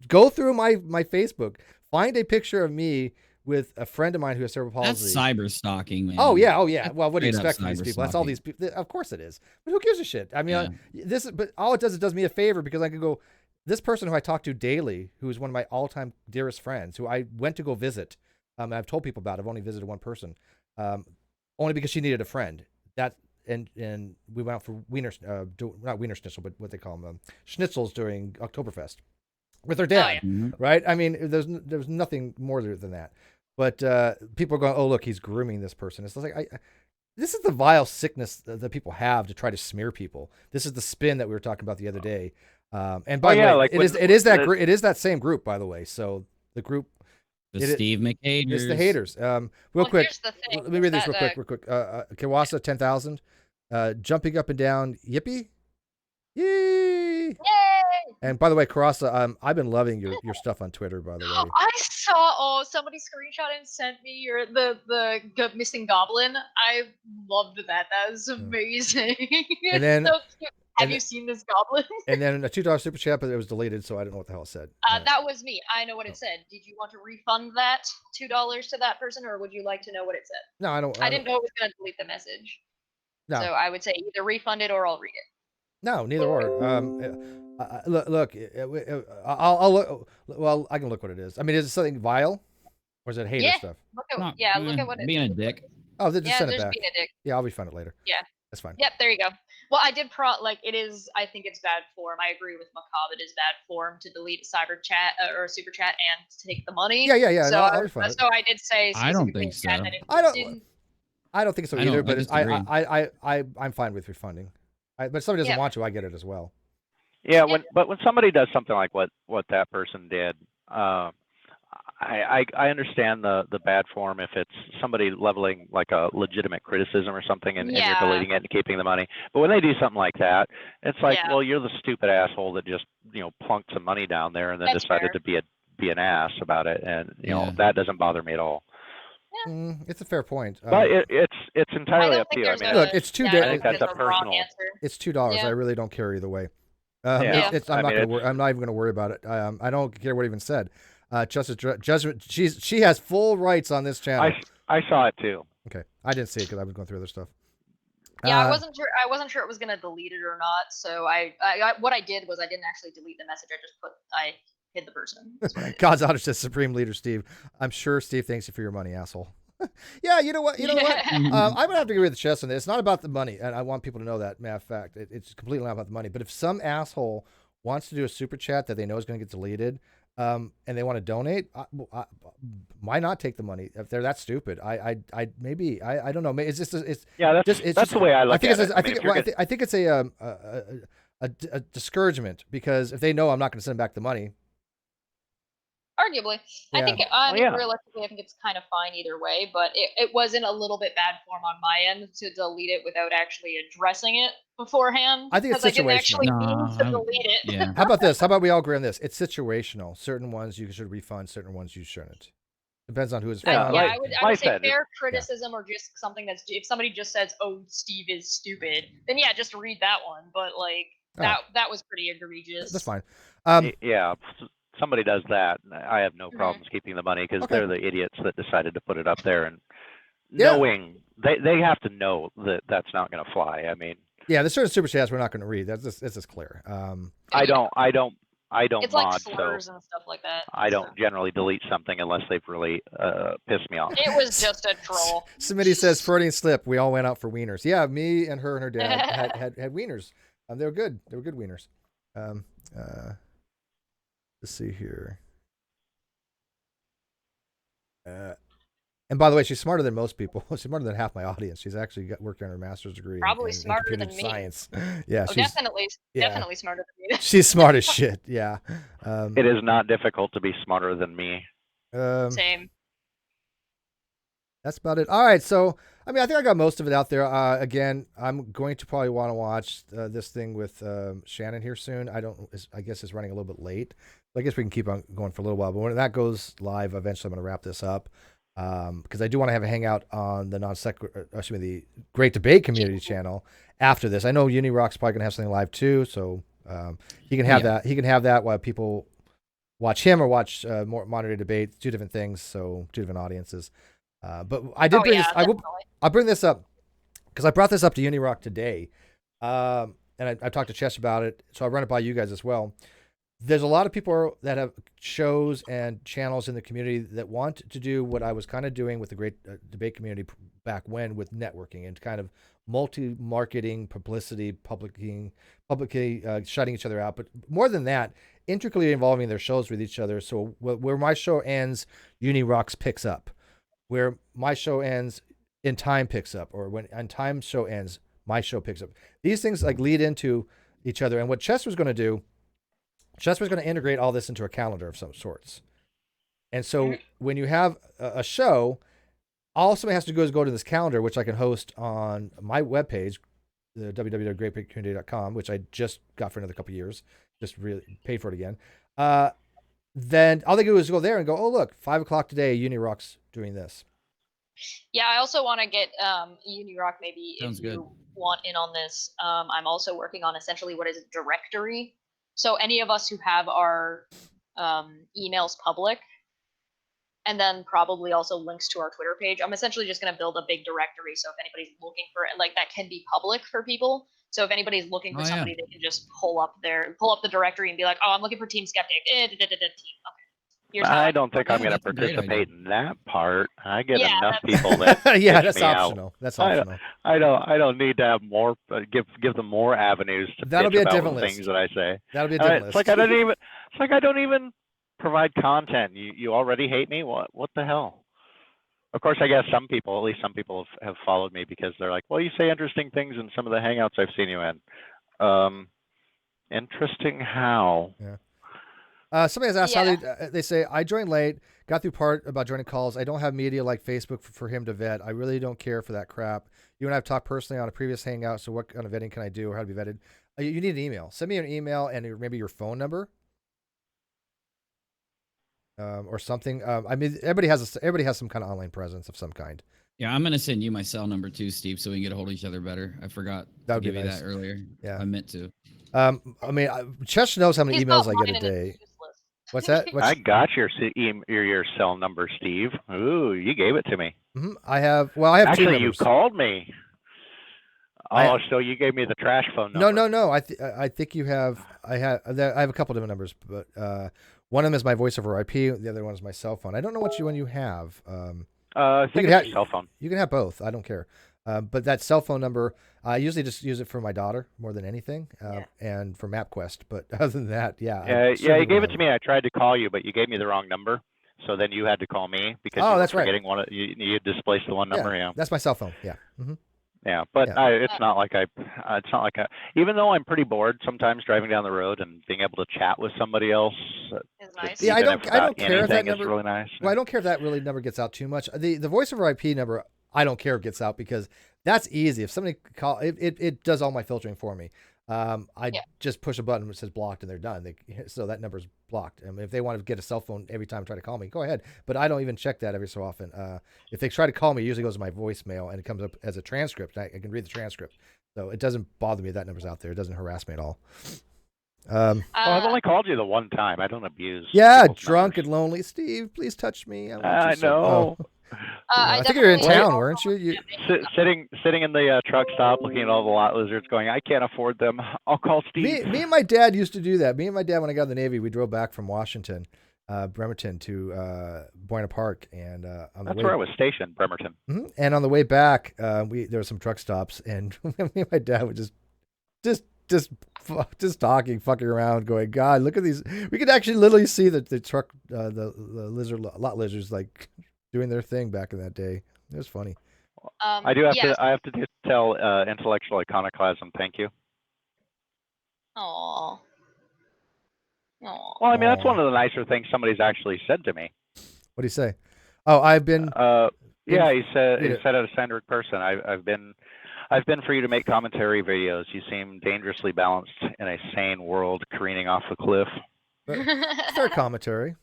go through my Facebook, find a picture of me with a friend of mine who has cerebral palsy. That's cyber stalking, man. Oh yeah. Well, what do you Straight expect from these people? That's all these people. Of course it is. But who gives a shit? I mean, but all it does me a favor, because I can go. This person who I talk to daily, who is one of my all-time dearest friends, who I went to go visit. I've told people about it. I've only visited one person, only because she needed a friend. And we went out for not Wiener Schnitzel, but what they call them, schnitzels during Oktoberfest with her dad. Oh, yeah. Right? I mean, there's nothing more than that. But people are going, "Oh, look, he's grooming this person." It's like, this is the vile sickness that people have to try to smear people. This is the spin that we were talking about the other day. And by the way, like it is that same group, by the way. So the group, Steve McHaters. It's the haters. Real quick, here's the thing, let me read this real quick. Kiwasa 10,000, jumping up and down, yippee, yay! Yay! And by the way, Karasa, I've been loving your stuff on Twitter, by the way. I saw somebody screenshot and sent me the missing goblin. I loved that. That was amazing. And then, so cute. Have you seen this goblin? And then a $2 super chat, but it was deleted, so I don't know what the hell it said. That was me. I know what it said. Did you want to refund that $2 to that person, or would you like to know what it said? No, I don't. I didn't know it was going to delete the message. No. So I would say either refund it or I'll read it. No, neither or. Look, I'll look. Well, I can look what it is. I mean, is it something vile, or is it hater stuff? Look at what it being a dick. Oh, just send it there's back. being a dick. Yeah, I'll refund it later. Yeah. That's fine. Yep, there you go. Well, I did it is, I think it's bad form. I agree with Macabre. It is bad form to delete a cyber chat or a super chat and to take the money. Yeah. So, No, I'll refund it. So I did say. I don't think so. I don't think so either. But I'm fine with refunding. But if somebody doesn't want to, I get it as well. Yeah, when somebody does something like what that person did, I understand the bad form if it's somebody leveling like a legitimate criticism or something, and you're deleting it and keeping the money. But when they do something like that, it's like, well, you're the stupid asshole that just plunked some money down there and then decided to be an ass about it, and that doesn't bother me at all. It's a fair point. But it's entirely up to you. I mean, look, it's $2. I think that's a personal. It's $2. I really don't care either way. I'm not even going to worry about it. I don't care what it even said. Justice Judgment. She has full rights on this channel. I saw it too. Okay, I didn't see it because I was going through other stuff. Yeah, I wasn't sure. I wasn't sure it was going to delete it or not. So what I did was I didn't actually delete the message. I hid the person. God's honor says Supreme Leader Steve. I'm sure Steve thanks you for your money, asshole. Yeah, you know what? I'm gonna have to agree with the chest on this. It's not about the money, and I want people to know that. Matter of fact, it's completely not about the money. But if some asshole wants to do a super chat that they know is going to get deleted, and they want to donate, why not take the money if they're that stupid? I don't know. It's just that's the way I look at it. I think it's a discouragement, because if they know I'm not going to send back the money. Arguably. I think, realistically, I think it's kind of fine either way, but it was in a little bit bad form on my end to delete it without actually addressing it beforehand. I think it's situational. I didn't actually mean to delete it. Yeah. How about this? How about we all agree on this? It's situational. Certain ones you should refund, certain ones you shouldn't. Depends on who is. I like would say said, fair criticism or just something that's, if somebody just says, "Oh, Steve is stupid," then yeah, just read that one. But like that was pretty egregious. That's fine. Yeah, somebody does that, I have no problems keeping the money because they're the idiots that decided to put it up there, and knowing they have to know that that's not going to fly. I mean, there's certain super chats we're not going to read. That's just clear. I don't it's mod, like slurs so and stuff like that. I don't generally delete something unless they've really pissed me off. It was just a troll. Somebody says Freudian slip. We all went out for wieners. Yeah, me and her dad had wieners. They were good. They were good wieners. Let's see here. And by the way, she's smarter than most people. She's smarter than half my audience. She's actually working on her master's degree. Probably in smarter computer than me. Science. Yeah, she's definitely smarter than me. She's smart as shit. Yeah. It is not difficult to be smarter than me. Same. That's about it. All right, so I mean, I think I got most of it out there. Again, I'm going to probably want to watch this thing with Shannon here soon. I guess it's running a little bit late. I guess we can keep on going for a little while. But when that goes live, eventually I'm going to wrap this up because I do want to have a hangout on the the Great Debate Community channel after this. I know UniRock's probably going to have something live too, so he can have that. He can have that while people watch him or watch more moderated debate. Two different things, so two different audiences. But I did bring this. I'll bring this up because I brought this up to UniRock today, and I talked to Chess about it. So I run it by you guys as well. There's a lot of people that have shows and channels in the community that want to do what I was kind of doing with the Great Debate Community back when, with networking and kind of multi-marketing, publicity, publicly shutting each other out. But more than that, intricately involving their shows with each other. So where my show ends, UniRock's picks up. Where my show ends, In Time picks up, or when In Time's show ends, my show picks up. These things like lead into each other. And what Chess was going to do, Chess was going to integrate all this into a calendar of some sorts. And so when you have a show, all somebody has to do is go to this calendar, which I can host on my webpage, the www.greatbigcommunity.com, which I just got for another couple of years, just really paid for it again. Then all they do is go there and go, oh, look, 5 o'clock today, UniRock's doing this. Yeah, I also want to get UniRock maybe Sounds if good. you want in on this. I'm also working on essentially what is a directory. So any of us who have our emails public, and then probably also links to our Twitter page, I'm essentially just going to build a big directory. So if anybody's looking for it, like that can be public for people. So if anybody's looking for somebody, they can just pull up the directory and be like, oh, I'm looking for Team Skeptic. Team. Okay. I don't think I'm going to participate in that part. I get enough people that that's optional. That's optional. I don't need to have more. Give them more avenues to That'll be a about different things list. that I say. That'll be a different list. list. It's like I don't even provide content. You already hate me. What the hell? Of course, I guess at least some people have followed me because they're like, well, you say interesting things in some of the hangouts I've seen you in. Interesting how? Yeah. Somebody has asked how they say, I joined late, got through part about joining calls. I don't have media like Facebook for him to vet. I really don't care for that crap. You and I have talked personally on a previous hangout. So what kind of vetting can I do or how to be vetted? You need an email. Send me an email and maybe your phone number. Or something. I mean, everybody has some kind of online presence of some kind. Yeah, I'm gonna send you my cell number too, Steve, so we can get a hold of each other better. I forgot to give you that earlier. Yeah, I meant to. I mean, Chesh knows how many emails I get a day. What's that? I got your cell number, Steve. Ooh, you gave it to me. Mm-hmm. I have actually, two numbers. You called me. Oh, so you gave me the trash phone number? No. I think you have. I have a couple different numbers, but one of them is my voice over IP. The other one is my cell phone. I don't know which one you have. I think it's your cell phone. You can have both. I don't care. But that cell phone number, I usually just use it for my daughter more than anything, and for MapQuest. But other than that, you gave it to me. I tried to call you, but you gave me the wrong number. So then you had to call me because you were forgetting one. You displaced the one number. Yeah, that's my cell phone. Yeah. Mm-hmm. Yeah, but it's not like even though I'm pretty bored sometimes driving down the road and being able to chat with somebody else. It's nice. Yeah, I don't care if that number. Really nice. Well, I don't care if that really number gets out too much. The voice over IP number, I don't care if it gets out because that's easy. If somebody it does all my filtering for me. I just push a button that says blocked and they're done. So that number's blocked. I mean, if they want to get a cell phone every time try to call me, go ahead. But I don't even check that every so often. If they try to call me, it usually goes to my voicemail and it comes up as a transcript. I can read the transcript. So it doesn't bother me that number's out there. It doesn't harass me at all. Well, I've only called you the one time. I don't abuse. Yeah, drunk and lonely. Steve, please touch me. I know. I think you're in town, weren't you? Sitting in the truck stop, looking at all the lot lizards, going, I can't afford them. I'll call Steve. Me and my dad used to do that. Me and my dad, when I got in the Navy, we drove back from Washington, Bremerton to Buena Park, and that's where I was stationed, Bremerton. Mm-hmm. And on the way back, there were some truck stops, and me and my dad would just talking, fucking around, going, God, look at these. We could actually literally see the truck, the lot lizards, like doing their thing back in that day. It was funny. I have to tell intellectual iconoclasm, thank you. Aww. Well, I mean, that's one of the nicer things somebody's actually said to me. What do you say? Oh, I've been. Yeah, he said a eccentric person. I've been for you to make commentary videos. You seem dangerously balanced in a sane world, careening off a cliff. Fair commentary.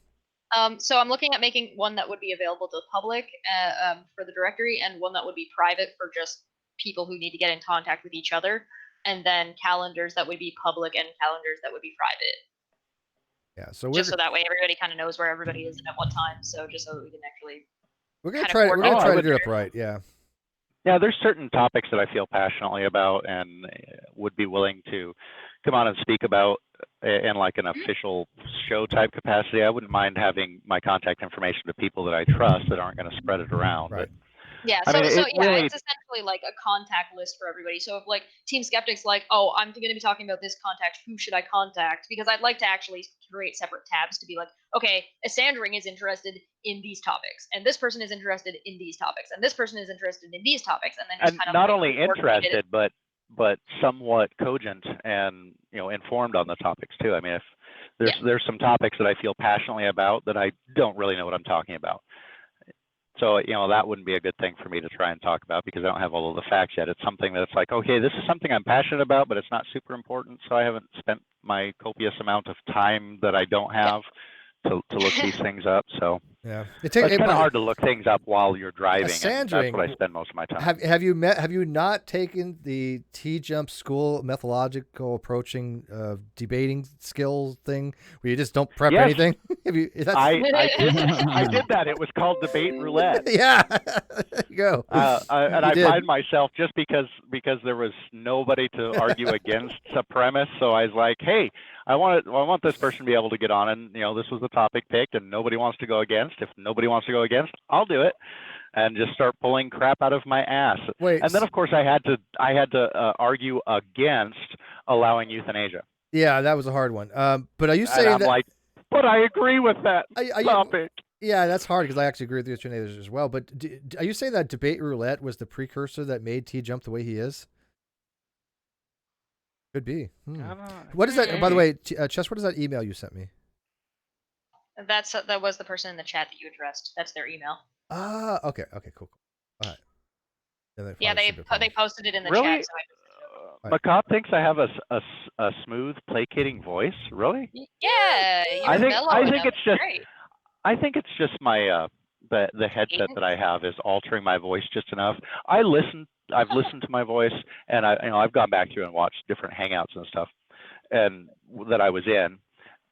So I'm looking at making one that would be available to the public for the directory, and one that would be private for just people who need to get in contact with each other, and then calendars that would be public and calendars that would be private. Yeah, so just so that way everybody kind of knows where everybody is and at what time. So just so that we can actually. We're gonna try to do it right. Yeah. Yeah, there's certain topics that I feel passionately about and would be willing to come on and speak about in like an official show type capacity. I wouldn't mind having my contact information to people that I trust that aren't going to spread it around. Right. But, yeah, I mean, it's essentially like a contact list for everybody. So if like Team Skeptic's like, oh, I'm going to be talking about this contact, who should I contact? Because I'd like to actually create separate tabs to be like, okay, Sandring is interested in these topics, and this person is interested in these topics, and this person is interested in these topics, and then just kind of not only interested, but somewhat cogent and informed on the topics too. I mean, if there's some topics that I feel passionately about that I don't really know what I'm talking about. So, that wouldn't be a good thing for me to try and talk about because I don't have all of the facts yet. It's something that's like, okay, this is something I'm passionate about, but it's not super important. So I haven't spent my copious amount of time that I don't have to look these things up. So yeah, it's kind of hard to look things up while you're driving. And that's what I spend most of my time. Have you not taken the T-Jump school methodological approaching debating skills thing where you just don't prep anything? I did that. It was called debate roulette. Yeah, there you go. And I find myself just because there was nobody to argue against a premise. So I was like, hey, I want this person to be able to get on, and this was the topic picked, and nobody wants to go against. If nobody wants to go against, I'll do it, and just start pulling crap out of my ass. And then of course I had to argue against allowing euthanasia. Yeah, that was a hard one. But are you saying that? But I agree with that topic. Yeah, that's hard because I actually agree with euthanasia as well. But are you saying that debate roulette was the precursor that made T-Jump the way he is? Could be. What is that? By the way, Chess, what is that email you sent me? That was the person in the chat that you addressed. That's their email. Ah, okay, cool. All right. Yeah, they posted it in the chat. So Macabre thinks I have a smooth, placating voice. Really? Yeah. I think it's just my the headset that I have is altering my voice just enough. I've listened to my voice, and I've gone back through and watched different hangouts and stuff, and that I was in,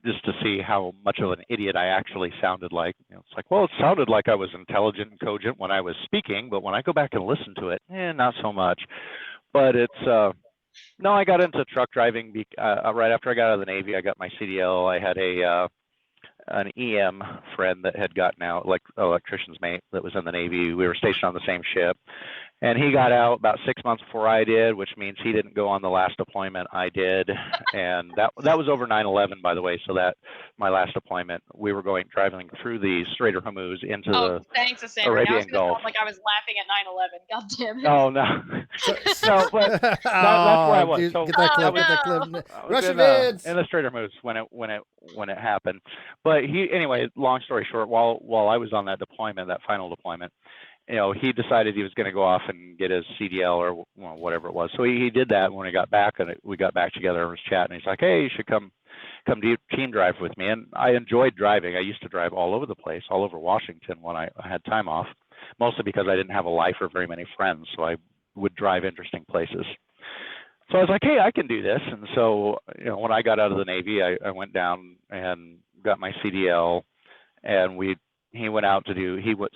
just to see how much of an idiot I actually sounded like. It's like, well, it sounded like I was intelligent and cogent when I was speaking, but when I go back and listen to it, not so much. But it's no, I got into truck driving right after I got out of the Navy. I got my CDL. I had an EM friend that had gotten out, like electrician's mate that was in the Navy. We were stationed on the same ship, and he got out about 6 months before I did, which means he didn't go on the last deployment I did. And that was over 9/11, by the way. So that my last deployment, we were driving through the Strait of Hormuz into the Arabian Gulf. Like I was laughing at 9/11. God damn it. Oh no. No, but that's where I was. Dude, so get that clip. Russian vids in the Strait of Hormuz when it happened. But anyway, long story short, while I was on that deployment, that final deployment, he decided he was going to go off and get his CDL or whatever it was. So he did that when he got back, and we got back together and was chatting. He's like, hey, you should come team drive with me. And I enjoyed driving. I used to drive all over the place, all over Washington when I had time off, mostly because I didn't have a life or very many friends. So I would drive interesting places. So I was like, hey, I can do this. And so, when I got out of the Navy, I went down and got my CDL, and he went out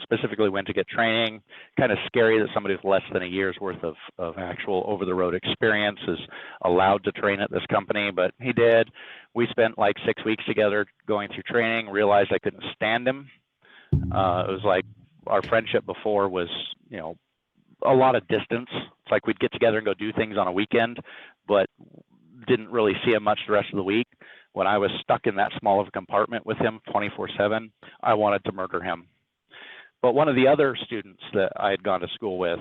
specifically went to get training. Kind of scary that somebody with less than a year's worth of actual over-the-road experience is allowed to train at this company, but he did. We spent like 6 weeks together going through training, realized I couldn't stand him. It was like our friendship before was, a lot of distance. It's like we'd get together and go do things on a weekend, but didn't really see him much the rest of the week. When I was stuck in that small of a compartment with him 24/7, I wanted to murder him. But one of the other students that I had gone to school with,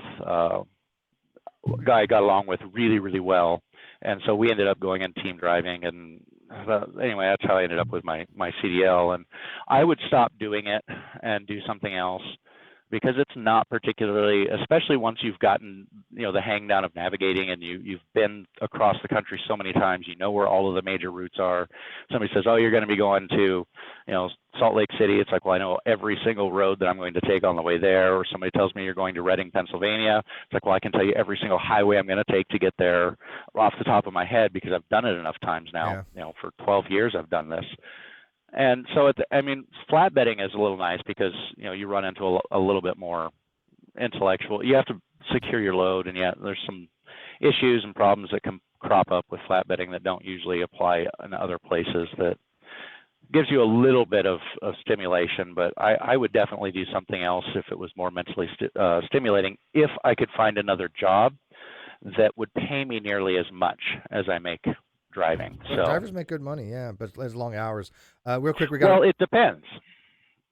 guy I got along with really, really well. And so we ended up going in team driving. And anyway, that's how I ended up with my CDL. And I would stop doing it and do something else, because it's not particularly, especially once you've gotten, the hang down of navigating and you've been across the country so many times, where all of the major routes are. Somebody says, oh, you're going to be going to, Salt Lake City. It's like, well, I know every single road that I'm going to take on the way there. Or somebody tells me you're going to Reading, Pennsylvania. It's like, well, I can tell you every single highway I'm going to take to get there off the top of my head, because I've done it enough times now. Yeah. For 12 years I've done this. And so, flatbedding is a little nice because, you run into a little bit more intellectual. You have to secure your load, and yet there's some issues and problems that can crop up with flatbedding that don't usually apply in other places. That gives you a little bit of stimulation, but I would definitely do something else if it was more mentally stimulating, if I could find another job that would pay me nearly as much as I make driving. So drivers make good money, yeah, but it's long hours. Real quick, it depends.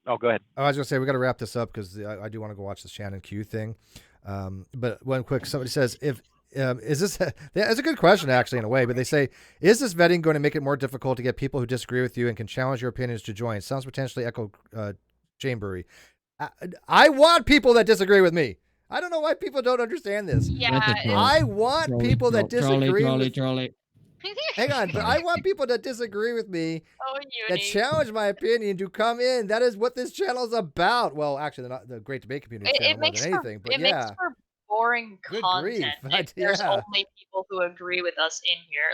Oh, go ahead. I was gonna say we got to wrap this up because I do want to go watch the Shannon Q thing. But one quick, somebody says, is this? It's a good question actually in a way, but they say, is this vetting going to make it more difficult to get people who disagree with you and can challenge your opinions to join? Sounds potentially echo chambery. I want people that disagree with me. I don't know why people don't understand this. Yeah, I want people that disagree. Trolley. Hang on, but I want people that disagree with me, that challenge my opinion, to come in. That is what this channel is about. Well, actually, they're not the Great Debate Community channel more than anything, but yeah. Makes for boring content if there's only people who agree with us in here.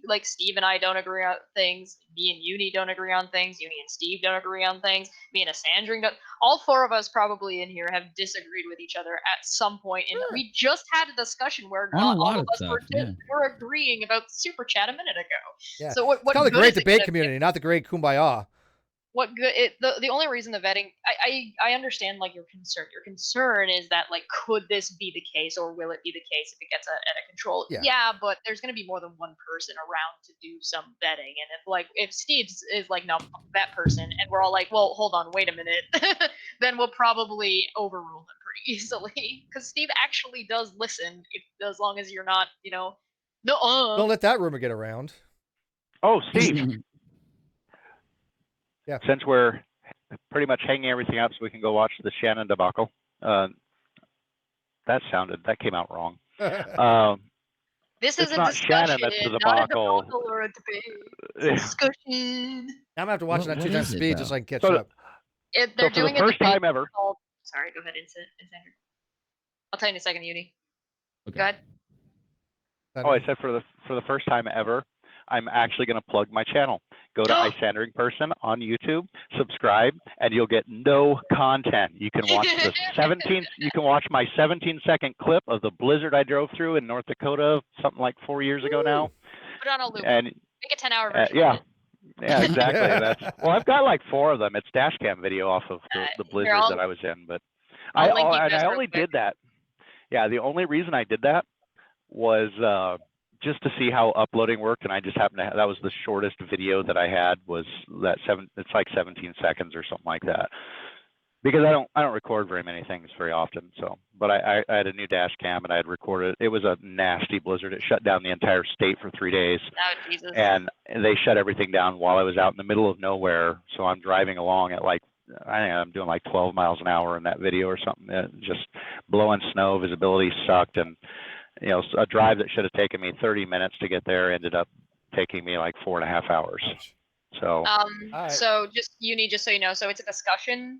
Like Steve and I don't agree on things. Me and Uni don't agree on things. Uni and Steve don't agree on things. Me and Asandring don't. All four of us probably in here have disagreed with each other at some point. And we just had a discussion where not all of us were agreeing about Super Chat a minute ago. Yeah. So what it's called the Great Debate Community, not the Great Kumbaya. What good? The only reason the vetting, I understand like your concern. Your concern is that like, could this be the case, or will it be the case if it gets out of control? Yeah, but there's going to be more than one person around to do some vetting, and if Steve is like, no, that person, and we're all like, well, hold on, wait a minute, then we'll probably overrule him pretty easily, because Steve actually does listen, as long as you're not, Don't let that rumor get around. Oh, Steve. Yeah. Since we're pretty much hanging everything up so we can go watch the Shannon debacle, that came out wrong. This is it's not Shannon that's the debacle. Or a debate. Discussion. I'm gonna have to watch it on 2 times speed just so I can catch up. They're doing the first time ever. Sorry, go ahead, Insander. I'll tell you in a second, Uni. Okay. Go ahead. Oh, I said for the first time ever, I'm actually going to plug my channel. Go to Isandering Person on YouTube, subscribe, and you'll get no content. You can watch my 17-second clip of the blizzard I drove through in North Dakota, something like 4 years ago now. Put it on a loop. And make a 10-hour version. Yeah, exactly. Well, I've got like 4 of them. It's dash cam video off of the blizzard that I was in, but I only did that. Yeah, the only reason I did that was just to see how uploading worked, and I just happened to that was the shortest video that I had, was that it's like 17 seconds or something like that, because I don't record very many things very often. So, but I had a new dash cam and I had recorded. It was a nasty blizzard. It shut down the entire state for 3 days. Oh, Jesus. And they shut everything down while I was out in the middle of nowhere. So I'm driving along at like I think I'm doing like 12 miles an hour in that video or something. Just blowing snow, visibility sucked, and a drive that should have taken me 30 minutes to get there ended up taking me like 4.5 hours. Ouch. So right. So just so you know, so it's a discussion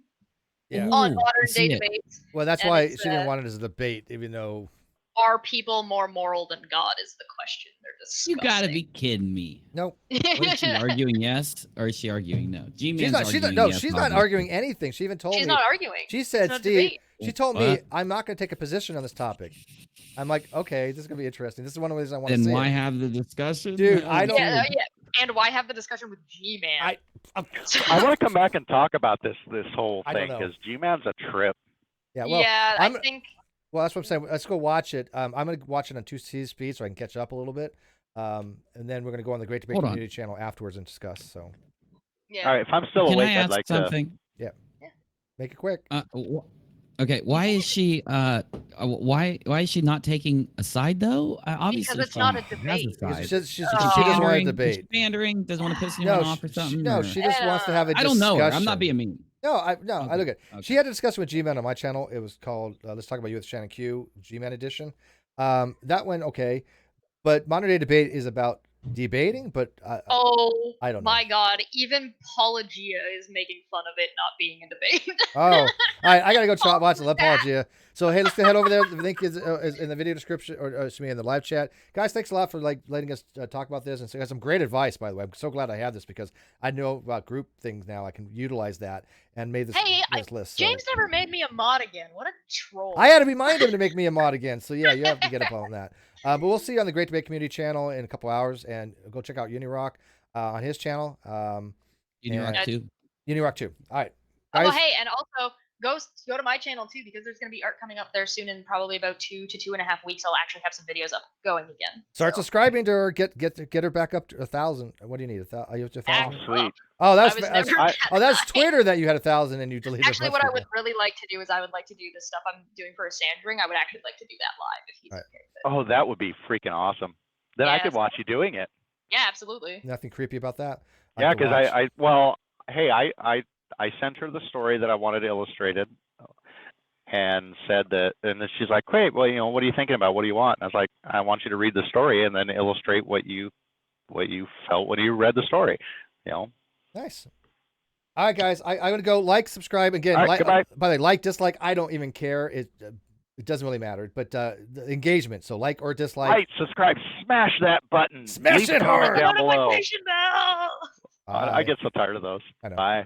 Yeah. on Ooh, modern day see it. debates. Well, that's and why it's, she didn't want it as a debate, even though. Are people more moral than God is the question. They're discussing. You gotta be kidding me. Nope. What is she arguing? Yes, or is she arguing no? She's not. She's not. No, she's not arguing anything. She even told me. She's not arguing. She said, It's not a Steve. debate. She told me What? I'm not going to take a position on this topic. I'm like, okay, this is going to be interesting. This is one of the ways I want to see Then why it. have the discussion, Dude, I don't. Yeah. And why have the discussion with G-Man? I want to come back and talk about this whole I don't thing know. because G-Man's a trip. Yeah. Well, yeah, I think. Well, that's what I'm saying. Let's go watch it. I'm going to watch it on 2C speed so I can catch up a little bit. And then we're going to go on the Great Debate Community channel afterwards and discuss. So. Yeah. All right. If I'm still Can awake, I ask I'd like something? Yeah. Make it quick. Okay. Why is she? Why is she not taking a side though? Obviously, Because it's not a debate. She doesn't want to debate. Pandering. Doesn't want to piss anyone off or something. No, she just wants to have a discussion. I don't know her. I'm not being mean. No, I look at. Okay. She had a discussion with G-Man on my channel. It was called "Let's Talk About You with Shannon Q" G-Man edition. That went okay, but modern day debate is about debating. But I don't know. My God! Even Apologia is making fun of it not being a debate. Oh, all right. I gotta go watch the Apologia. So hey, let's head over there. The link is in the video description, or excuse me, in the live chat. Guys, thanks a lot for letting us talk about this, and so got some great advice. By the way, I'm so glad I have this because I know about group things now. I can utilize that and made this list. So. James never made me a mod again. What a troll! I had to remind him to make me a mod again. So yeah, you have to get up on that. But we'll see you on the Great Debate Community channel in a couple hours, and go check out Unirock on his channel. Unirock 2. Unirock 2. All right. Oh, well, hey, and also go to my channel too, because there's going to be art coming up there soon in probably about 2 to 2.5 weeks. I'll actually have some videos up going again. Start subscribing to her. Get her back up to 1,000. What do you need? 1,000? You have 1,000? Oh, sweet. Oh, that's Twitter that you had 1,000 and you deleted. Actually, what I would really like to do is I would like to do the stuff I'm doing for a Sandring. I would actually like to do that live if he's okay with it. Oh, that would be freaking awesome. Then I could watch you doing it. Yeah, absolutely. Nothing creepy about that. Yeah, because I sent her the story that I wanted illustrated, and said that, and then she's like, "Great, well, what are you thinking about? What do you want?" And I was like, "I want you to read the story and then illustrate what you felt when you read the story." Nice. All right, guys, I'm gonna go subscribe again. All right, goodbye. By the way, dislike, I don't even care. It doesn't really matter. But the engagement, so like or dislike. Subscribe, smash that button. Smash it hard down below. Notification bell. I get so tired of those. I know. Bye.